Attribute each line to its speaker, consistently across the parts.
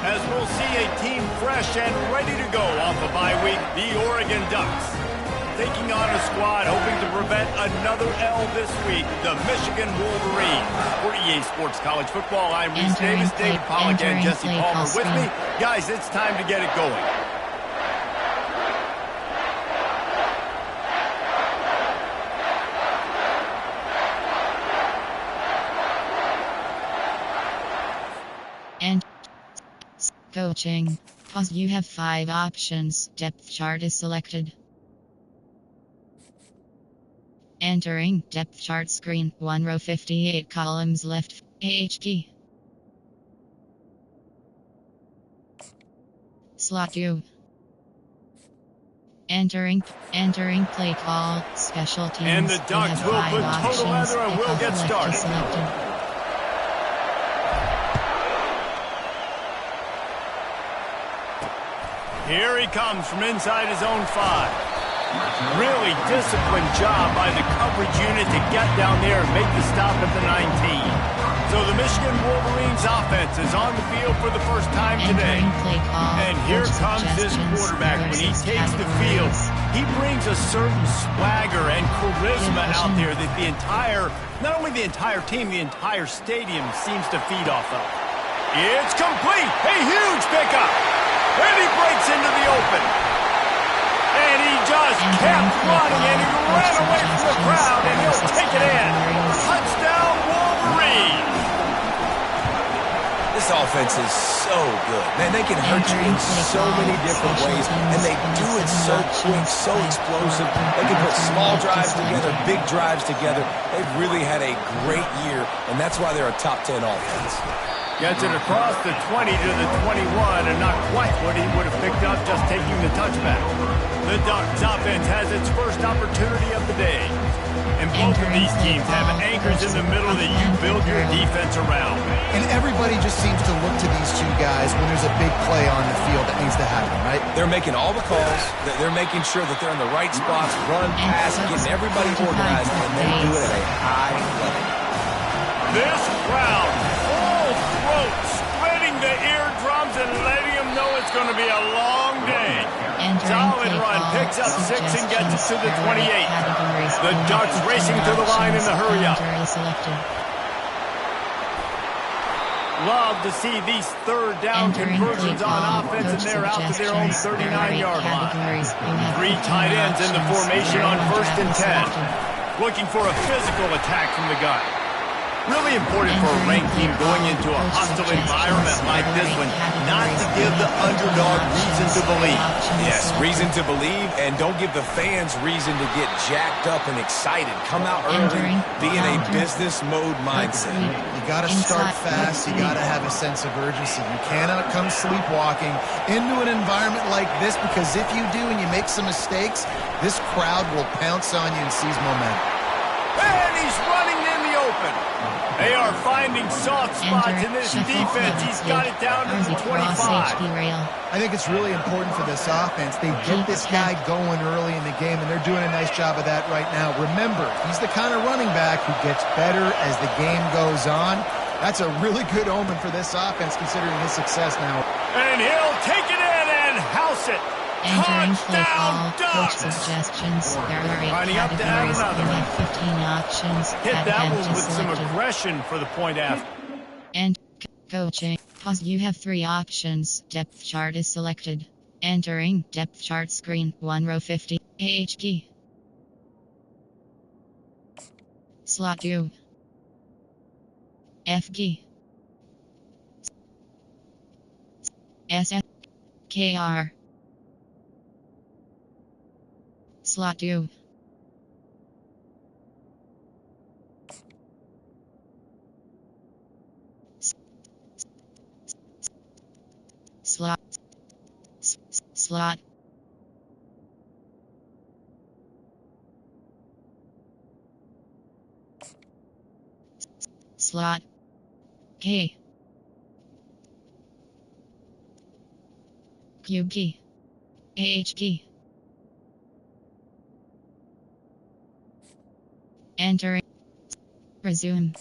Speaker 1: as we'll see a team fresh and ready to go off a bye week, the Oregon Ducks. Taking on a squad hoping to prevent another L this week, the Michigan Wolverines. For EA Sports College Football, I'm Reese Davis, David Pollack, and Jesse Palmer with me. Guys, it's time to get it going.
Speaker 2: And coaching. Pause. You have 5 options. Depth chart is selected. Entering depth chart screen. 1 row 58 columns left. AH key. Slot 2. Entering play call. Special teams.
Speaker 1: And the Ducks will put total leather and we'll get started.
Speaker 2: Selected.
Speaker 1: Here he comes from inside his own 5. Really disciplined job by the coverage unit to get down there and make the stop at the 19. So the Michigan Wolverines offense is on the field for the first time today. And here comes this quarterback. When he takes the field, he brings a certain swagger and charisma out there that the entire, not only the entire team, the entire stadium seems to feed off of. It's complete. A huge pickup. And he breaks into the open. And he just kept running, and he ran away from the crowd, and he'll take it in. Touchdown, Wolverines.
Speaker 3: This offense is so good. Man, they can hurt you in so many different ways, and they do it so quick, so explosive. They can put small drives together, big drives together. They've really had a great year, and that's why they're a top 10 offense.
Speaker 1: Gets it across the 20 to the 21, and not quite what he would have picked up just taking the touchback. The Ducks offense has its first opportunity of the day. And both of these teams have anchors in the middle that you build your defense around.
Speaker 4: And everybody just seems to look to these two guys when there's a big play on the field that needs to happen, right?
Speaker 3: They're making all the calls. They're making sure that they're in the right spots, run, pass, getting everybody organized, and they do it at a high level.
Speaker 1: This crowd, full throat, spreading the eardrums and letting them know it's going to be a long day. Solid run, picks up 6 and gets it to the 28. The Ducks racing to the line in the hurry-up. Love to see these third down conversions on offense, and they're out to their own 39-yard line. 3 tight ends in the formation on 1st and 10. Looking for a physical attack from the gun. Really important for a ranked team going into a hostile environment like this one, not to give the underdog reason to believe.
Speaker 3: Yes, reason to believe, and don't give the fans reason to get jacked up and excited. Come out early, be in a business mode mindset.
Speaker 4: You got to start fast. You got to have a sense of urgency. You cannot come sleepwalking into an environment like this, because if you do and you make some mistakes, this crowd will pounce on you and seize momentum.
Speaker 1: And he's running in the open. They are finding soft spots in this defense. He's got it down to the 25.
Speaker 4: I think it's really important for this offense. They get this guy going early in the game, and they're doing a nice job of that right now. Remember, he's the kind of running back who gets better as the game goes on. That's a really good omen for this offense, considering his success now.
Speaker 1: And he'll take it in and house it.
Speaker 2: Entering play call, coach suggestions. There are 8
Speaker 1: Lining up to add
Speaker 2: categories. You
Speaker 1: another.
Speaker 2: have 15 options.
Speaker 1: Hit that one with some
Speaker 2: Selected.
Speaker 1: aggression for the point after.
Speaker 2: And coaching. Pause. You have 3 options. Depth chart is selected. Entering depth chart screen. 1 row 50. AH key. Slot 2. F key. SFKR. Slot 2. Slot. Slot. Slot. K. Q key. AH key. Entering. Resume.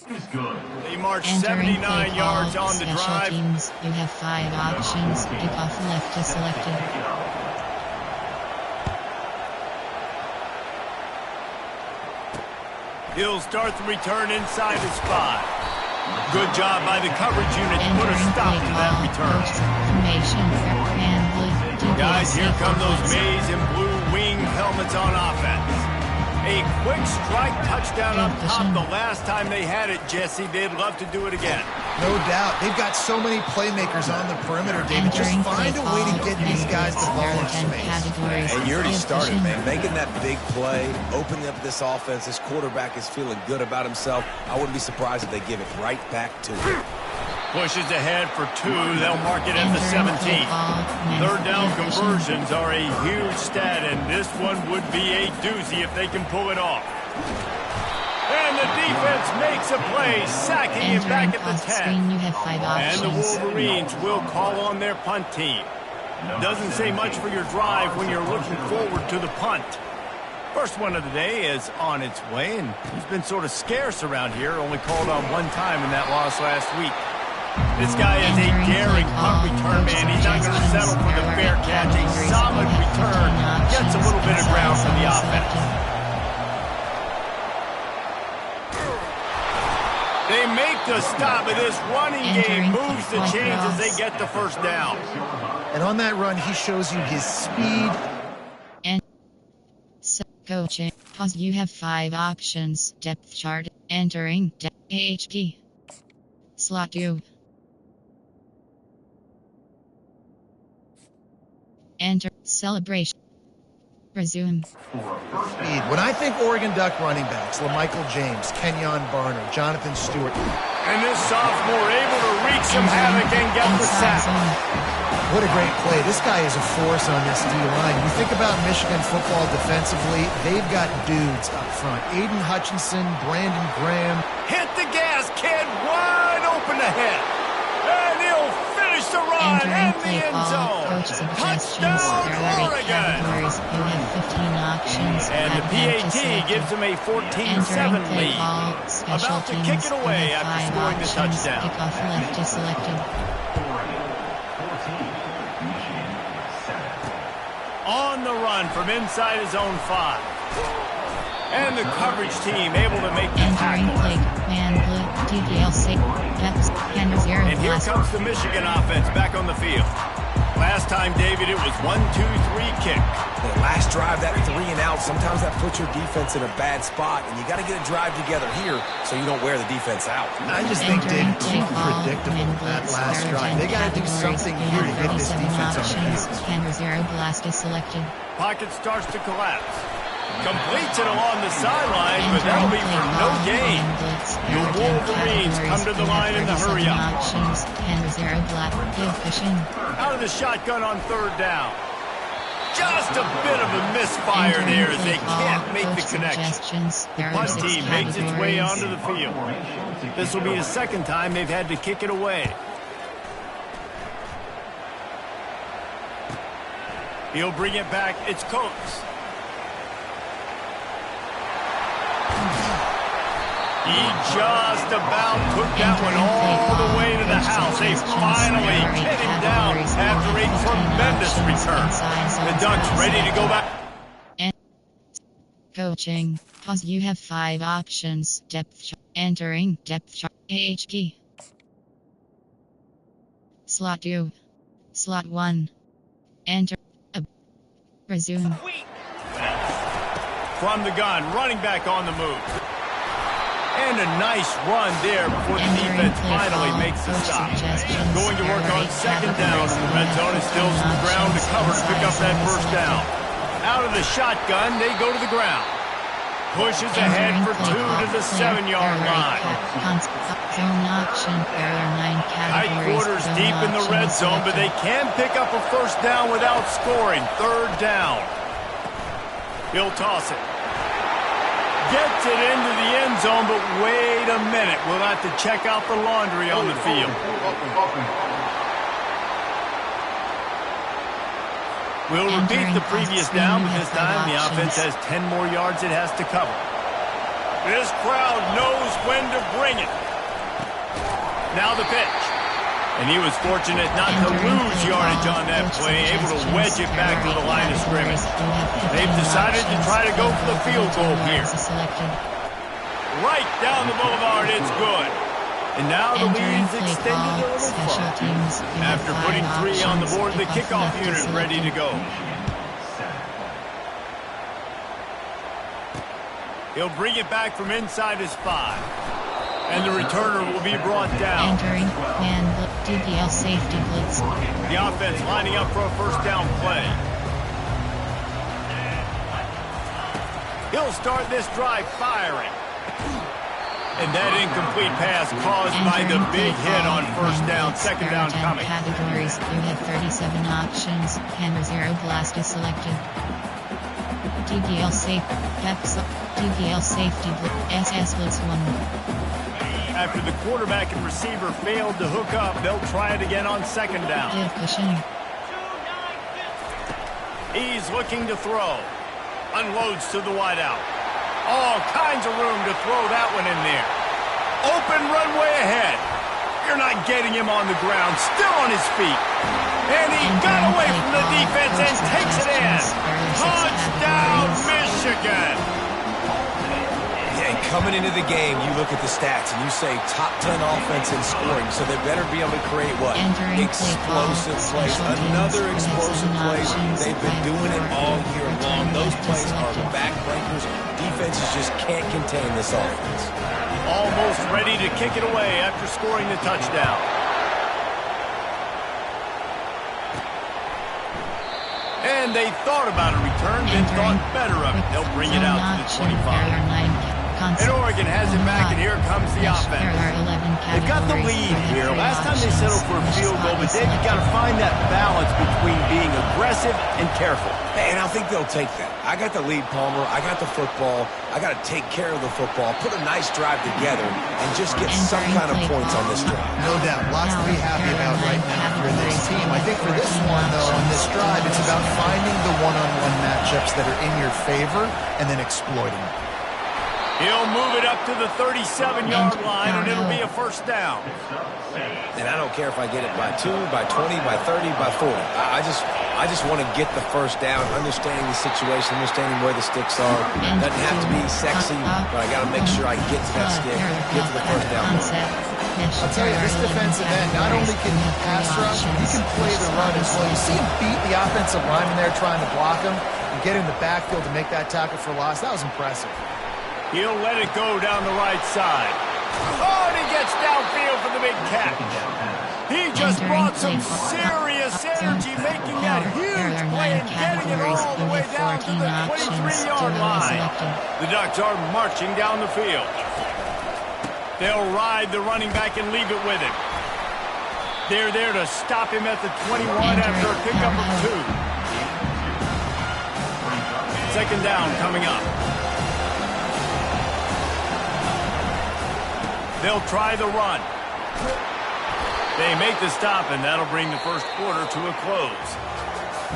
Speaker 1: They march
Speaker 2: Entering
Speaker 1: 79
Speaker 2: play
Speaker 1: yards
Speaker 2: call,
Speaker 1: on the
Speaker 2: special
Speaker 1: drive.
Speaker 2: teams. You have 5 options. Kickoff left is selected.
Speaker 1: He'll start the return inside his 5. Good job by the coverage unit to put a
Speaker 2: Entering
Speaker 1: stop
Speaker 2: play
Speaker 1: to that
Speaker 2: call,
Speaker 1: return.
Speaker 2: coach formation, and blue.
Speaker 1: Guys, here come those maize and blue wing helmets on offense. A quick strike touchdown up top the last time they had it, Jesse. They'd love to do it again.
Speaker 4: No doubt. They've got so many playmakers on the perimeter, David. Just find a way to get these guys the ball in space.
Speaker 3: And you already started, man. Making that big play, opening up this offense. This quarterback is feeling good about himself. I wouldn't be surprised if they give it right back to him.
Speaker 1: Pushes ahead for 2. They'll mark it at the 17. Third down conversions are a huge stat, and this one would be a doozy if they can pull it off. And the defense makes a play, sacking him back at the 10.
Speaker 2: You have 5
Speaker 1: And the
Speaker 2: options.
Speaker 1: Wolverines will call on their punt team. Doesn't say much for your drive when you're looking forward to the punt. First one of the day is on its way, and he's been sort of scarce around here, only called on 1 time in that loss last week. This guy is a daring punt return man. He's not going to settle for the fair catch. A solid return gets a little bit of ground for the offense. They make the stop, and this running game moves the chains as they get the first down.
Speaker 4: And on that run, he shows you his speed.
Speaker 2: And coaching. Pause. You have 5 options. Depth chart. Entering AHP. Slot 2. Enter. Celebration. Resume.
Speaker 4: Speed. When I think Oregon Duck running backs, LaMichael James, Kenyon Barner, Jonathan Stewart.
Speaker 1: And this sophomore able to wreak some havoc and get the sack.
Speaker 4: What a great play. This guy is a force on this D-line. You think about Michigan football defensively, they've got dudes up front. Aiden Hutchinson, Brandon Graham.
Speaker 1: Hit the gas, kid. Wide open ahead. And he'll finish the run
Speaker 2: Entering
Speaker 1: in the
Speaker 2: play
Speaker 1: end
Speaker 2: call.
Speaker 1: zone.
Speaker 2: Coach suggestions.
Speaker 1: Touchdown,
Speaker 2: There are 8
Speaker 1: Oregon.
Speaker 2: categories. You have 15 options.
Speaker 1: And the PAT gives them a 14-7
Speaker 2: Entering play
Speaker 1: lead.
Speaker 2: call. Special
Speaker 1: About to
Speaker 2: teams.
Speaker 1: kick it away
Speaker 2: You have
Speaker 1: after
Speaker 2: 5
Speaker 1: scoring the
Speaker 2: options.
Speaker 1: touchdown.
Speaker 2: Kickoff left is selected.
Speaker 1: On the run from inside his own 5. And the coverage team able to make the
Speaker 2: Entering
Speaker 1: tackle.
Speaker 2: play. Man blue. TDLC. Depth. And 0
Speaker 1: And here
Speaker 2: blast.
Speaker 1: comes the Michigan offense back on the field. Last time, David, it was 1-2-3 kick.
Speaker 3: The last drive, that 3 and out, sometimes that puts your defense in a bad spot, and you got to get a drive together here so you don't wear the defense out.
Speaker 4: I just think, David, too predictable that last drive. They got to do something here to get this defense on the field.
Speaker 2: And 0 blast is selected.
Speaker 1: Pocket starts to collapse. Completes it along the sideline, but that'll be for no gain. The Wolverines come to the line in the hurry up.
Speaker 2: Options. And 0 blast. Give fishing.
Speaker 1: Out of the shotgun on 3rd down. Just a bit of a misfire there as they can't make the connection. The punt team makes its way onto the field. This will be the 2nd time they've had to kick it away. He'll bring it back. It's Coates. He just about took that one all the way to the house. They finally get him down after a tremendous return. The Ducks ready to go back.
Speaker 2: Coaching. Pause. You have 5 options. Depth chart. Entering depth chart. AHP. Slot 2. Slot 1. Enter. Resume.
Speaker 1: From the gun, running back on the move. And a nice run there before the defense finally makes the stop. Going to work on 2nd down in the red zone and still some ground to cover to pick up that 1st down. Out of the shotgun, they go to the ground. Pushes ahead for 2 to the 7-yard line.
Speaker 2: Zone option. There are 9
Speaker 1: Tight
Speaker 2: categories.
Speaker 1: quarters
Speaker 2: Zone
Speaker 1: deep in the
Speaker 2: option
Speaker 1: red
Speaker 2: is
Speaker 1: zone, but they can pick up a 1st down without scoring. 3rd down. He'll toss it. Gets it into the end zone, but wait a minute. We'll have to check out the laundry on the field. We'll repeat the previous down, but this time the offense has 10 more yards it has to cover. This crowd knows when to bring it. Now the pitch. And he was fortunate not to lose yardage on that play, able to wedge it back to the line of scrimmage. They've decided to try to go for the field goal here. Right down the boulevard, it's good. And now the lead is extended a little further. After putting 3 on the board, the kickoff unit ready to go. He'll bring it back from inside his 5. And the returner will be brought down.
Speaker 2: Entering man DPL safety blitz.
Speaker 1: The offense lining up for a first down play. He'll start this drive firing. And that incomplete pass caused by the big hit on first down, second down coming.
Speaker 2: Categories. You have 37 options. Camera 0 blast is selected. DPL safety. DPL safety blitz. SS blitz 1.
Speaker 1: After the quarterback and receiver failed to hook up, they'll try it again on second down.
Speaker 2: Give cushion.
Speaker 1: He's looking to throw. Unloads to the wideout. All kinds of room to throw that one in there. Open runway ahead. You're not getting him on the ground. Still on his feet. And he got away from the defense and takes it in. Touchdown, Michigan.
Speaker 3: And coming into the game, you look at the stats and you say top 10 offense in scoring, so they better be able to create what? Explosive plays. Another explosive play. They've been doing it all year long. Those plays are backbreakers. Defenses just can't contain this offense.
Speaker 1: Almost ready to kick it away after scoring the touchdown. And they thought about a return, then thought better of it. They'll bring it out to the 25. And Oregon has it back, and here comes the offense. They've got the lead here. Last time they settled for a field goal, but then you've got to find that balance between being aggressive and careful.
Speaker 3: And I think they'll take that. I got the lead, Palmer. I got the football. I got to take care of the football, put a nice drive together, and just get some kind of points on this drive.
Speaker 4: No doubt. Lots to be happy about right now for this team. I think for this one, though, on this drive, it's about finding the one-on-one matchups that are in your favor and then exploiting them.
Speaker 1: He'll move it up to the 37-yard line, and it'll be a first down.
Speaker 3: And I don't care if I get it by 2, by 20, by 30, by 40. I just want to get the first down, understanding the situation, understanding where the sticks are. It doesn't have to be sexy, but I got to make sure I get to that stick, get to the first down.
Speaker 4: I'll tell you, this defensive end, not only can he pass rush, he can play the run as well. You see him beat the offensive lineman there trying to block him and get in the backfield to make that tackle for loss. That was impressive.
Speaker 1: He'll let it go down the right side. Oh, and he gets downfield for the big catch. He just brought some serious energy, making that huge play and getting it all the way down to the 23-yard line. The Ducks are marching down the field. They'll ride the running back and leave it with him. They're there to stop him at the 21 after a pickup of 2. Second down coming up. They'll try the run. They make the stop, and that'll bring the first quarter to a close.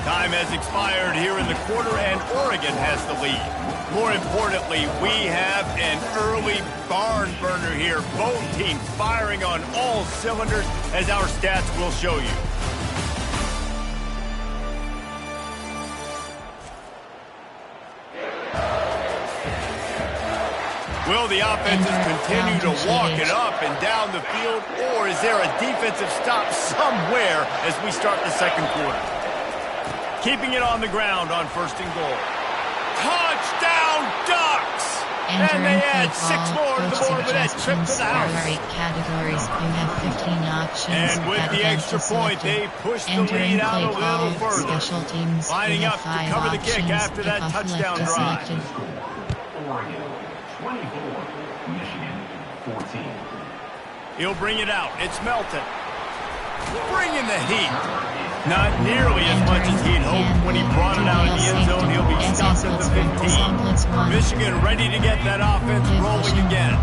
Speaker 1: Time has expired here in the quarter, and Oregon has the lead. More importantly, we have an early barn burner here. Both teams firing on all cylinders, as our stats will show you. Will the offenses continue to walk it up and down the field, or is there a defensive stop somewhere as we start the second quarter? Keeping it on the ground on first and goal. Touchdown, Ducks! And they add 6 more to the board with that trip to the house.
Speaker 2: Categories. You have 15 options.
Speaker 1: And with the extra point, they push the lead out a little further.
Speaker 2: Special teams.
Speaker 1: Lining up to cover the kick after that touchdown drive. He'll bring it out. It's Melton. Bringing the heat. Not nearly as much as he'd hoped when he brought it out in the end zone. He'll be stopped at the 15. Michigan ready to get that offense rolling again.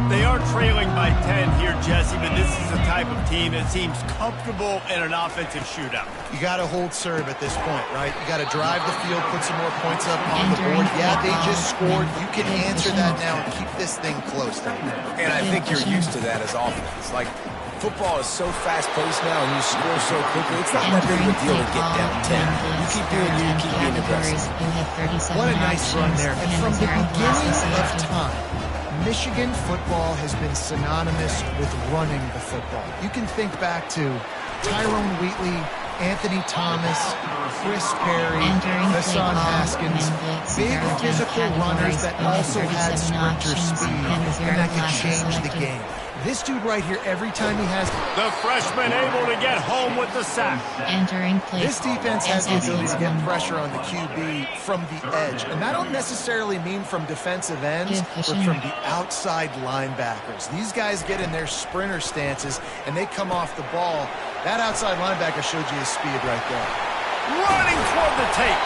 Speaker 1: They are trailing by 10 here, Jesse, but this is the type of team that seems comfortable in an offensive shootout.
Speaker 4: You got to hold serve at this point, right? You got to drive the field, put some more points up on the board. Yeah, they just scored. You can answer that now and keep this thing close, David.
Speaker 3: And I think you're used to that as offense. Like, football is so fast-paced now, and you score so quickly. It's not that big of a deal to get down 10. You keep doing you, keep being aggressive.
Speaker 4: What a nice run there. And from the beginning of time, Michigan football has been synonymous with running the football. You can think back to Tyrone Wheatley, Anthony Thomas, Chris Perry, Hassan Haskins, big physical runners that also had sprinter speed, and that could change the game. This dude right here, every time he has...
Speaker 1: The freshman able to get home with the sack.
Speaker 4: This defense has the ability to get pressure on the QB from the edge. And that don't necessarily mean from defensive ends, but from the outside linebackers. These guys get in their sprinter stances, and they come off the ball. That outside linebacker showed you his speed right there.
Speaker 1: Running toward the tape.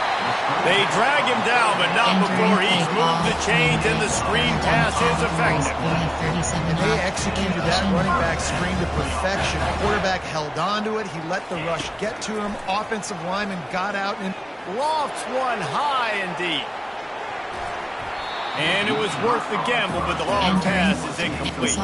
Speaker 1: They drag him down, but not before he's moved the chains, and the screen pass is effective.
Speaker 4: And they executed that running back screen to perfection. Quarterback held on to it. He let the rush get to him. Offensive lineman got out and
Speaker 1: lofts one high and deep. And it was worth the gamble, but the long pass is incomplete.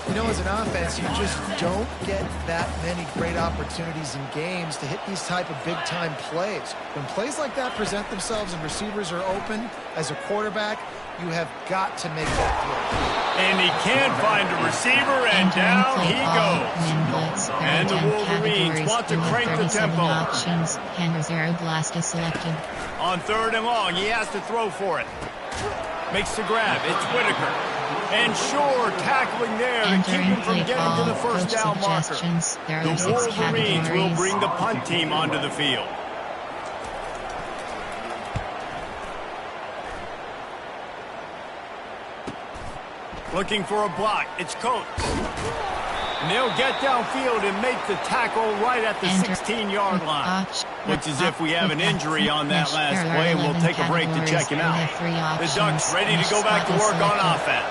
Speaker 4: You know, as an offense, you just don't get that many great opportunities in games to hit these type of big-time plays. When plays like that present themselves and receivers are open, as a quarterback, you have got to make that throw.
Speaker 1: And he can find a receiver, and down he goes. And the Wolverines want to crank the tempo. On 3rd and long, he has to throw for it. Makes the grab. It's Whitaker. And Shore tackling there to keep him from getting to the first down marker. The Wolverines will bring the punt team onto the field. Looking for a block. It's Coates. And they'll get downfield and make the tackle right at the 16-yard line. Looks as if we have an injury on that last play, and we'll take a break to check him out. The Ducks ready to go back to work on offense.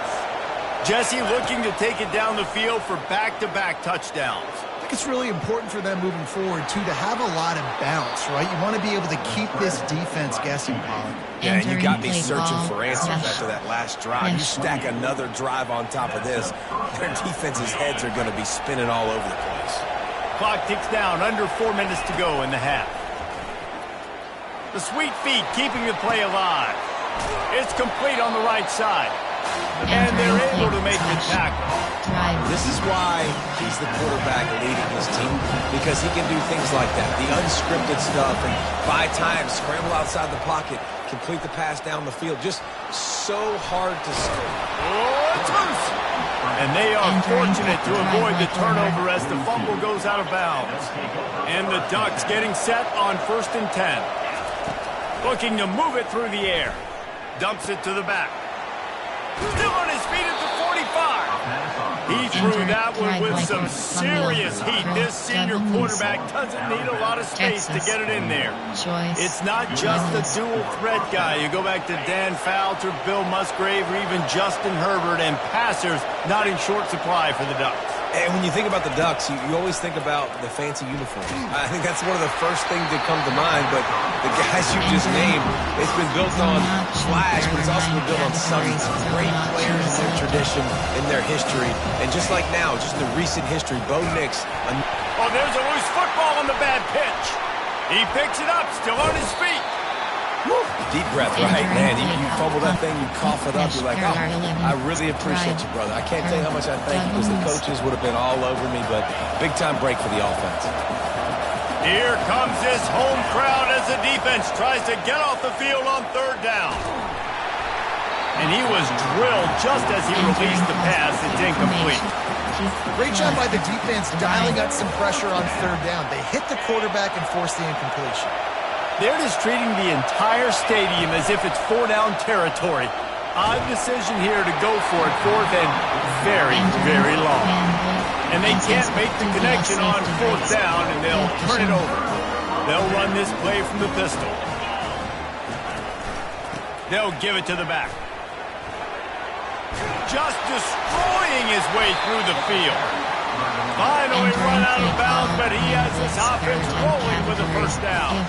Speaker 1: Jesse looking to take it down the field for back-to-back touchdowns.
Speaker 4: I think it's really important for them moving forward, too, to have a lot of bounce, right? You want to be able to keep this defense guessing, Pollard.
Speaker 3: Yeah, and you got me searching for answers after that last drive. You stack another drive on top of this, their defense's heads are going to be spinning all over the place.
Speaker 1: Clock ticks down, under 4 minutes to go in the half. The sweet feet keeping the play alive. It's complete on the right side. And they're able to make the tackle.
Speaker 3: This is why he's the quarterback leading his team, because he can do things like that, the unscripted stuff, and buy time, scramble outside the pocket, complete the pass down the field. Just so hard to score.
Speaker 1: And they are fortunate to avoid the turnover as the fumble goes out of bounds. And the Ducks getting set on 1st and 10. Looking to move it through the air. Dumps it to the back. Still on his feet at the 45. He threw that one with some serious heat. This senior quarterback doesn't need a lot of space to get it in there. It's not just the dual threat guy. You go back to Dan Fouts or Bill Musgrave or even Justin Herbert, and passers not in short supply for the Ducks.
Speaker 3: And when you think about the Ducks, you always think about the fancy uniforms. I think that's one of the first things that come to mind, but the guys you just named, it's been built on flash, but it's also been built on some great players in their tradition, in their history. And just like now, just the recent history, Bo Nix.
Speaker 1: Oh, there's a loose football on the bad pitch. He picks it up, still on his feet.
Speaker 3: Woo. Deep breath, right? Man, you fumble that thing, you cough it up, you're like, oh, I really appreciate you, brother. I can't tell you how much I thank you, because the coaches would have been all over me, but big-time break for the offense.
Speaker 1: Here comes this home crowd as the defense tries to get off the field on 3rd down. And he was drilled just as he released the pass. It's incomplete.
Speaker 4: Great job by the defense dialing up some pressure on 3rd down. They hit the quarterback and forced the incompletion.
Speaker 1: They're just treating the entire stadium as if it's 4-down territory. Odd decision here to go for it, 4th and very, very long. And they can't make the connection on 4th down, and they'll turn it over. They'll run this play from the pistol. They'll give it to the back. just destroying his way through the field. Finally run out of bounds, but he has his offense rolling with a first down.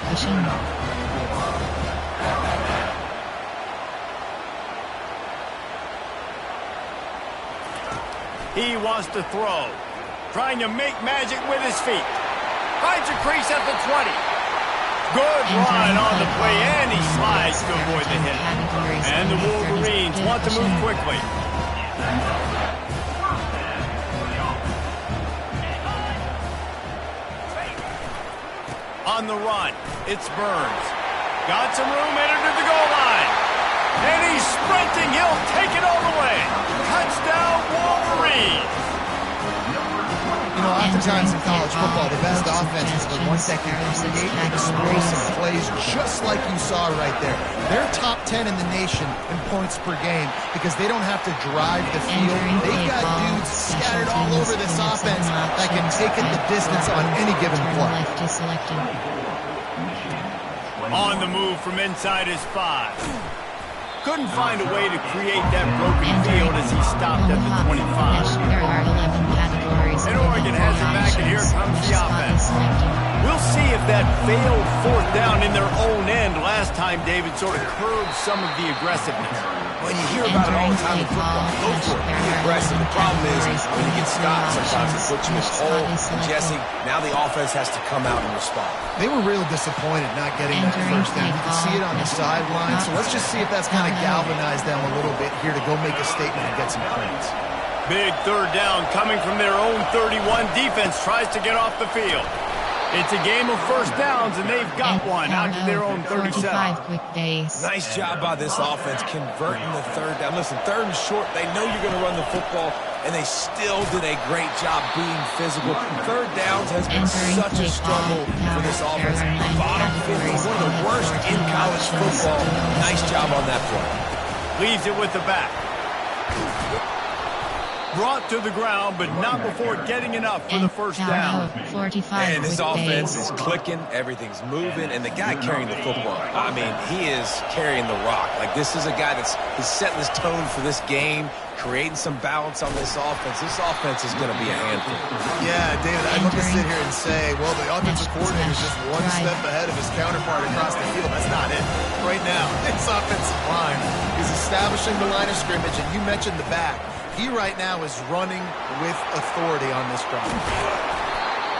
Speaker 1: He wants to throw. Trying to make magic with his feet. Finds a crease at the 20. Good run on the play, and he slides to avoid the hit. And the Wolverines want to move quickly. On the run, it's Burns. Got some room, entered to the goal line. And he's sprinting. He'll take it all the way. Touchdown, Wolverines.
Speaker 4: You know, oftentimes in college football, the best offenses are the ones that can create explosive plays just like you saw right there. They're top 10 in the nation in points per game because they don't have to drive the field. They've got dudes scattered all over this offense that can take it the distance on any given play.
Speaker 1: On the move from inside his 5. Couldn't find a way to create that broken field as he stopped at the 25. And Oregon has it back, and here comes the offense. We'll see if that failed fourth down in their own end last time, David, sort of curbed some of the aggressiveness.
Speaker 3: Well, you hear about it all the time in football. Go for it. Be aggressive. The problem is when you get stopped, sometimes it puts you in a hole. And Jesse, now the offense has to come out and respond.
Speaker 4: They were real disappointed not getting that first down. You can see it on the sideline. So let's just see if that's kind of galvanized them a little bit here to go make a statement and get some points.
Speaker 1: Big third down coming from their own 31. Defense tries to get off the field. It's a game of first downs, and they've got one out to their own 37.
Speaker 3: Nice job by this offense converting the third down. Listen, third and short, they know you're going to run the football, and they still did a great job being physical. Third downs has been such a struggle for this offense. Bottom 50, one of the worst in college football. Nice job on that play.
Speaker 1: Leaves it with the back. Brought to the ground, but not before getting enough for the first down.
Speaker 3: And this offense is clicking, everything's moving, and the guy carrying the football, I mean, he is carrying the rock. Like, this is a guy that's setting this tone for this game, creating some balance on this offense. This offense is going to be a handful.
Speaker 4: Yeah, David, I'd love to sit here and say, well, the offensive coordinator is just one step ahead of his counterpart across the field. That's not it. Right now, this offensive line is establishing the line of scrimmage, and you mentioned the back. He right now is running with authority on this drive.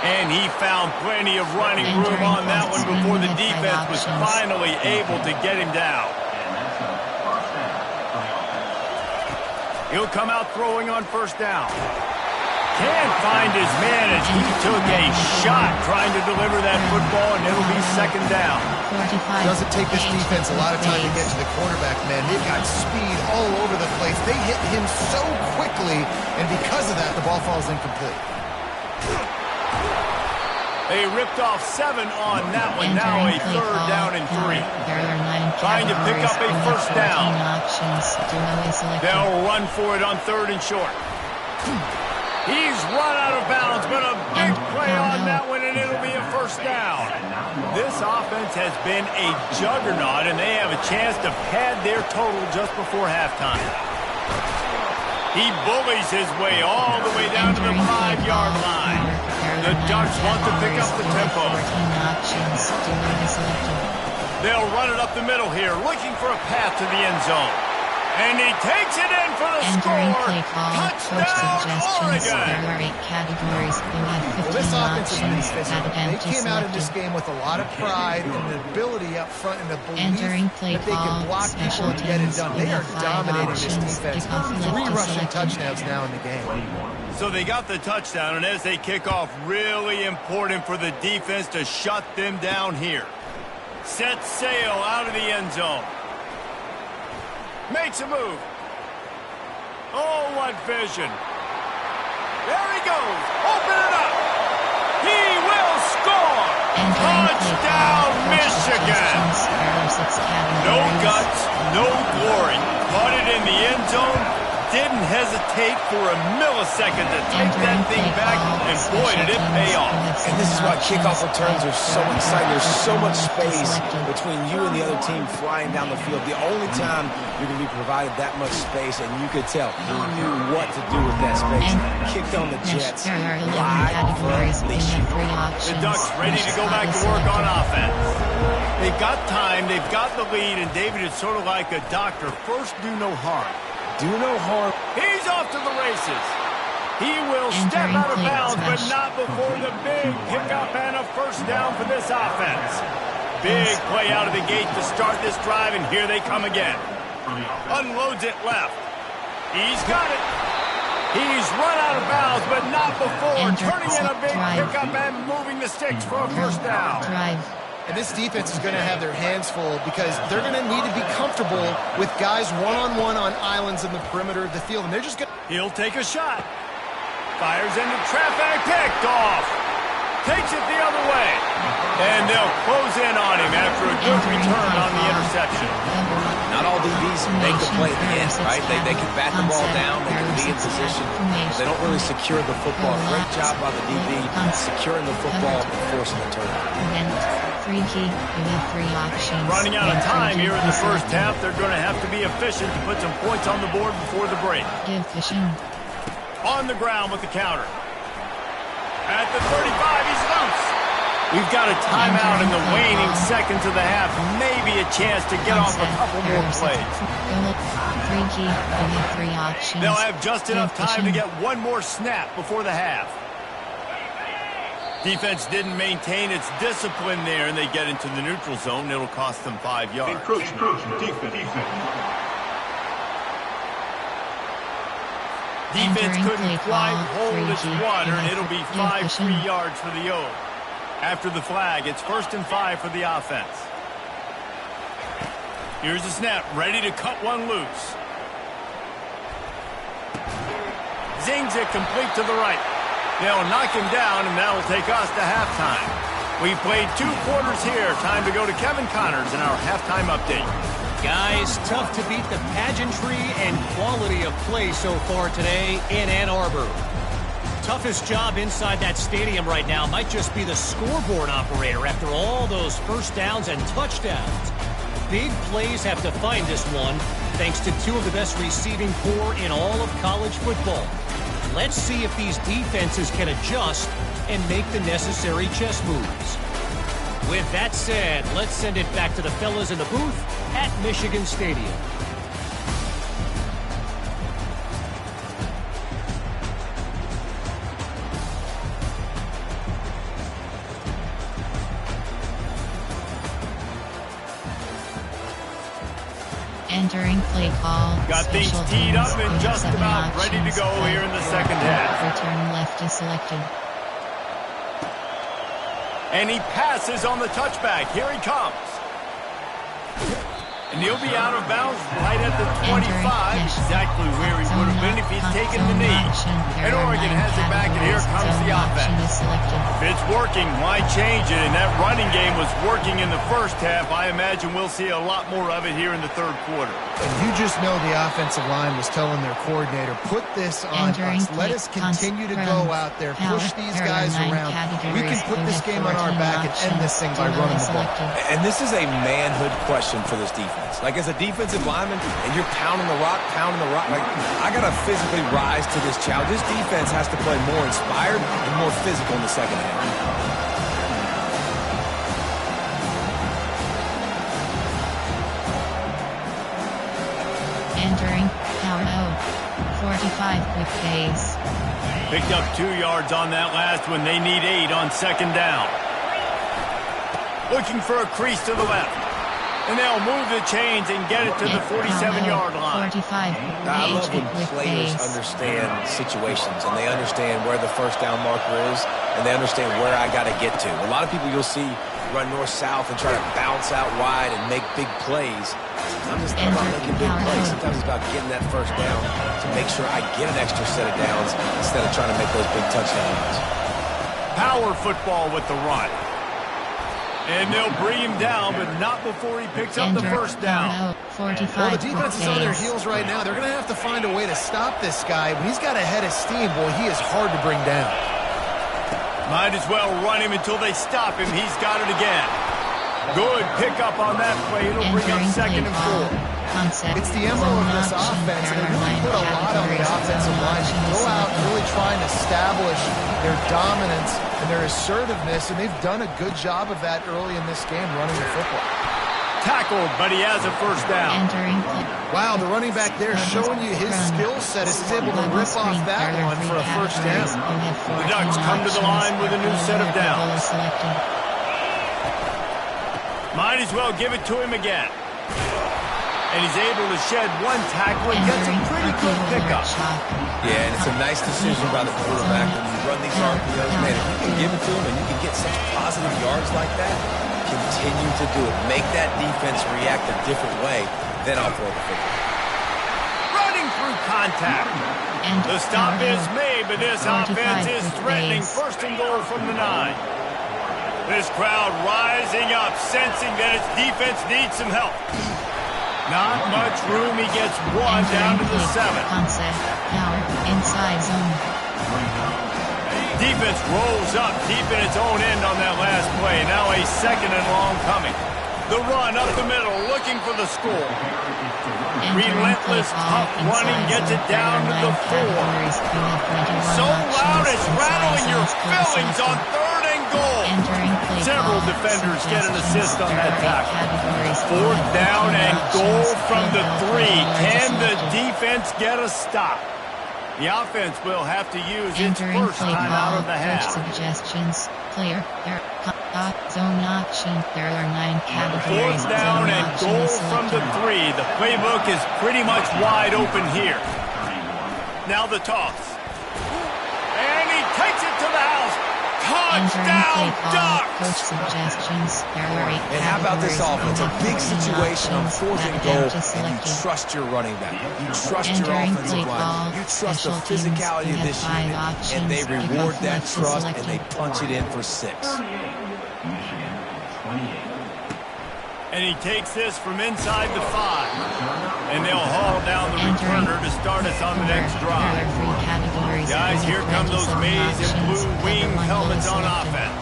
Speaker 1: And he found plenty of running room on that one before the defense was finally able to get him down. He'll come out throwing on first down. Can't find his man as he took a shot trying to deliver that football, and it'll be second down.
Speaker 4: Doesn't take this defense a lot of time to get to the quarterback, man. They've got speed all over the place. They hit him so quickly, and because of that, the ball falls incomplete.
Speaker 1: They ripped off 7 on that one. Now a third down and 3. Trying to pick up a first down. They'll run for it on third and short. He's run out of bounds, but a big play on that one, and it'll be a first down. This offense has been a juggernaut, and they have a chance to pad their total just before halftime. He bullies his way all the way down to the 5-yard line. The Ducks want to pick up the tempo. They'll run it up the middle here, looking for a path to the end zone. And he takes it in for the score. Touchdown, Oregon.
Speaker 2: There are 8 categories. You have 15
Speaker 4: This offense has been
Speaker 2: options
Speaker 4: physical.
Speaker 2: that
Speaker 4: They came out in this game with a lot of pride and the ability up front and the belief that they can block people and get it done. They are dominating this defense. 3 rushing touchdowns now in the game.
Speaker 1: So they got the touchdown, and as they kick off, really important for the defense to shut them down here. Set sail out of the end zone. Makes a move. Oh, what vision. There he goes. Open it up. He will score. Touchdown, Michigan. No guts, no glory. Caught it in the end zone. didn't hesitate for a millisecond to take that thing back, and boy, did it pay off.
Speaker 3: And this is why kickoff returns are so exciting. There's so much space between you and the other team flying down the field. The only time you're going to be provided that much space, and you could tell he knew what to do with that space. Kicked on the Jets.
Speaker 2: There are 11 categories in the 3 options.
Speaker 1: The Ducks ready to go back to work on offense. They've got time, they've got the lead, and David is sort of like a doctor. First, do no harm.
Speaker 3: Do no harm.
Speaker 1: He's off to the races. He will step out of bounds, but not before the big pickup and a first down for this offense. Big play out of the gate to start this drive, and here they come again. Unloads it left. He's got it. He's run out of bounds, but not before turning in a big pickup and moving the sticks for a first down.
Speaker 4: And this defense is going to have their hands full because they're going to need to be comfortable with guys one-on-one on islands in the perimeter of the field. And they're just going to...
Speaker 1: He'll take a shot. Fires into traffic. Picked off. Takes it the other way. And they'll close in on him after a good return on the interception.
Speaker 3: Not all DBs make the play at the end, right? They can bat the ball down. They can be in position. But they don't really secure the football. Great job by the DB securing the football and forcing the turnover.
Speaker 1: Running out of time here in the first half. They're going to have to be efficient to put some points on the board before the break. On the ground with the counter. At the 35, he's loose. We've got a timeout in the waning seconds of the half. Maybe a chance to get off a couple more plays. They'll have just enough time to get one more snap before the half. Defense didn't maintain its discipline there, and they get into the neutral zone. It'll cost them 5 yards. Defense couldn't quite hold its water, and it'll be 5 free yards for the O. After the flag, it's 1st and 5 for the offense. Here's the snap, ready to cut one loose. Zings it complete to the right. They'll knock him down, and that'll take us to halftime. We've played 2 quarters here. Time to go to Kevin Connors in our halftime update.
Speaker 5: Guys, tough to beat the pageantry and quality of play so far today in Ann Arbor. Toughest job inside that stadium right now might just be the scoreboard operator after all those first downs and touchdowns. Big plays have defined this one, thanks to 2 of the best receiving corps in all of college football. Let's see if these defenses can adjust and make the necessary chess moves. With that said, let's send it back to the fellas in the booth at Michigan Stadium.
Speaker 2: Entering play call.
Speaker 1: Got things teed up and just about ready to go here in the second half.
Speaker 2: Return left is selected.
Speaker 1: And he passes on the touchback. Here he comes. And he'll be out of bounds right at the 25, exactly where he would have been if he'd taken the knee. And Oregon has it back, and here comes the offense. If it's working, why change it? And that running game was working in the first half. I imagine we'll see a lot more of it here in the third quarter.
Speaker 4: And you just know the offensive line was telling their coordinator, put this on us. Let us continue to go out there, push these guys around. We can put this game on our back and end this thing by running the ball.
Speaker 3: And this is a manhood question for this defense. Like, as a defensive lineman, and you're pounding the rock, like, I got to physically rise to this challenge. This defense has to play more inspired and more physical in the second half.
Speaker 2: Entering power O. 45 quick pace.
Speaker 1: Picked up 2 yards on that last one. They need 8 on second down. Looking for a crease to the left. And they'll move the chains and get it to the 47-yard line.
Speaker 3: I love when players understand situations, and they understand where the first down marker is, and they understand where I got to get to. A lot of people you'll see run north-south and try to bounce out wide and make big plays. I'm just not about making big plays. Sometimes it's about getting that first down to make sure I get an extra set of downs instead of trying to make those big touchdowns.
Speaker 1: Power football with the run. And they'll bring him down, but not before he picks up the first down.
Speaker 2: 45
Speaker 4: Well, the defense is on their heels right now. They're going to have to find a way to stop this guy. When he's got a head of steam, boy, he is hard to bring down.
Speaker 1: Might as well run him until they stop him. He's got it again. Good pickup on that play. It'll bring up 2nd and 4.
Speaker 4: It's the MO of this offense, and they really put a lot on the offensive line to go out and really try and establish their dominance and their assertiveness, and they've done a good job of that early in this game running the football.
Speaker 1: Tackled, but he has a first down.
Speaker 4: Wow, the running back there showing you his skill set is able to rip off that one for a first down.
Speaker 1: The Ducks come to the line with a new set of downs. Might as well give it to him again. And he's able to shed one tackle and gets a pretty good pickup.
Speaker 3: Yeah, and it's a nice decision by the quarterback when you run these RPOs. Man, if you can give it to him and you can get such positive yards like that, continue to do it. Make that defense react a different way, then I'll throw the football.
Speaker 1: Running through contact. The stop is made, but this offense is threatening 1st and goal from the 9. This crowd rising up, sensing that its defense needs some help. Not much room. He gets one down to the 7.
Speaker 2: Inside zone.
Speaker 1: Defense rolls up deep in its own end on that last play. Now a 2nd and long coming. The run up the middle, looking for the score. Relentless, tough running gets it down to the 4. So loud it's rattling your fillings on 3rd and goal. Several defenders get an assist on that tackle. 4th down and goal from the 3. Can the defense get a stop? The offense will have to use its first time out of the half.
Speaker 2: Suggestions. Clear. Zone option. There are 9 categories.
Speaker 1: 4th down and goal from the 3. The playbook is pretty much wide open here. Now the toss. And he takes it to the house. Touchdown, Ducks!
Speaker 2: Coach suggestions. There are 8
Speaker 3: And how about this offense? A big situation on 4th and goal, and you trust your running back. You trust your offensive line. You trust the physicality of this unit, and they reward that trust, and they punch it in for 6.
Speaker 1: And he takes this from inside the 5. And they'll haul down the returner to start us on the next drive. Guys, here come those maize and blue wing helmets on offense.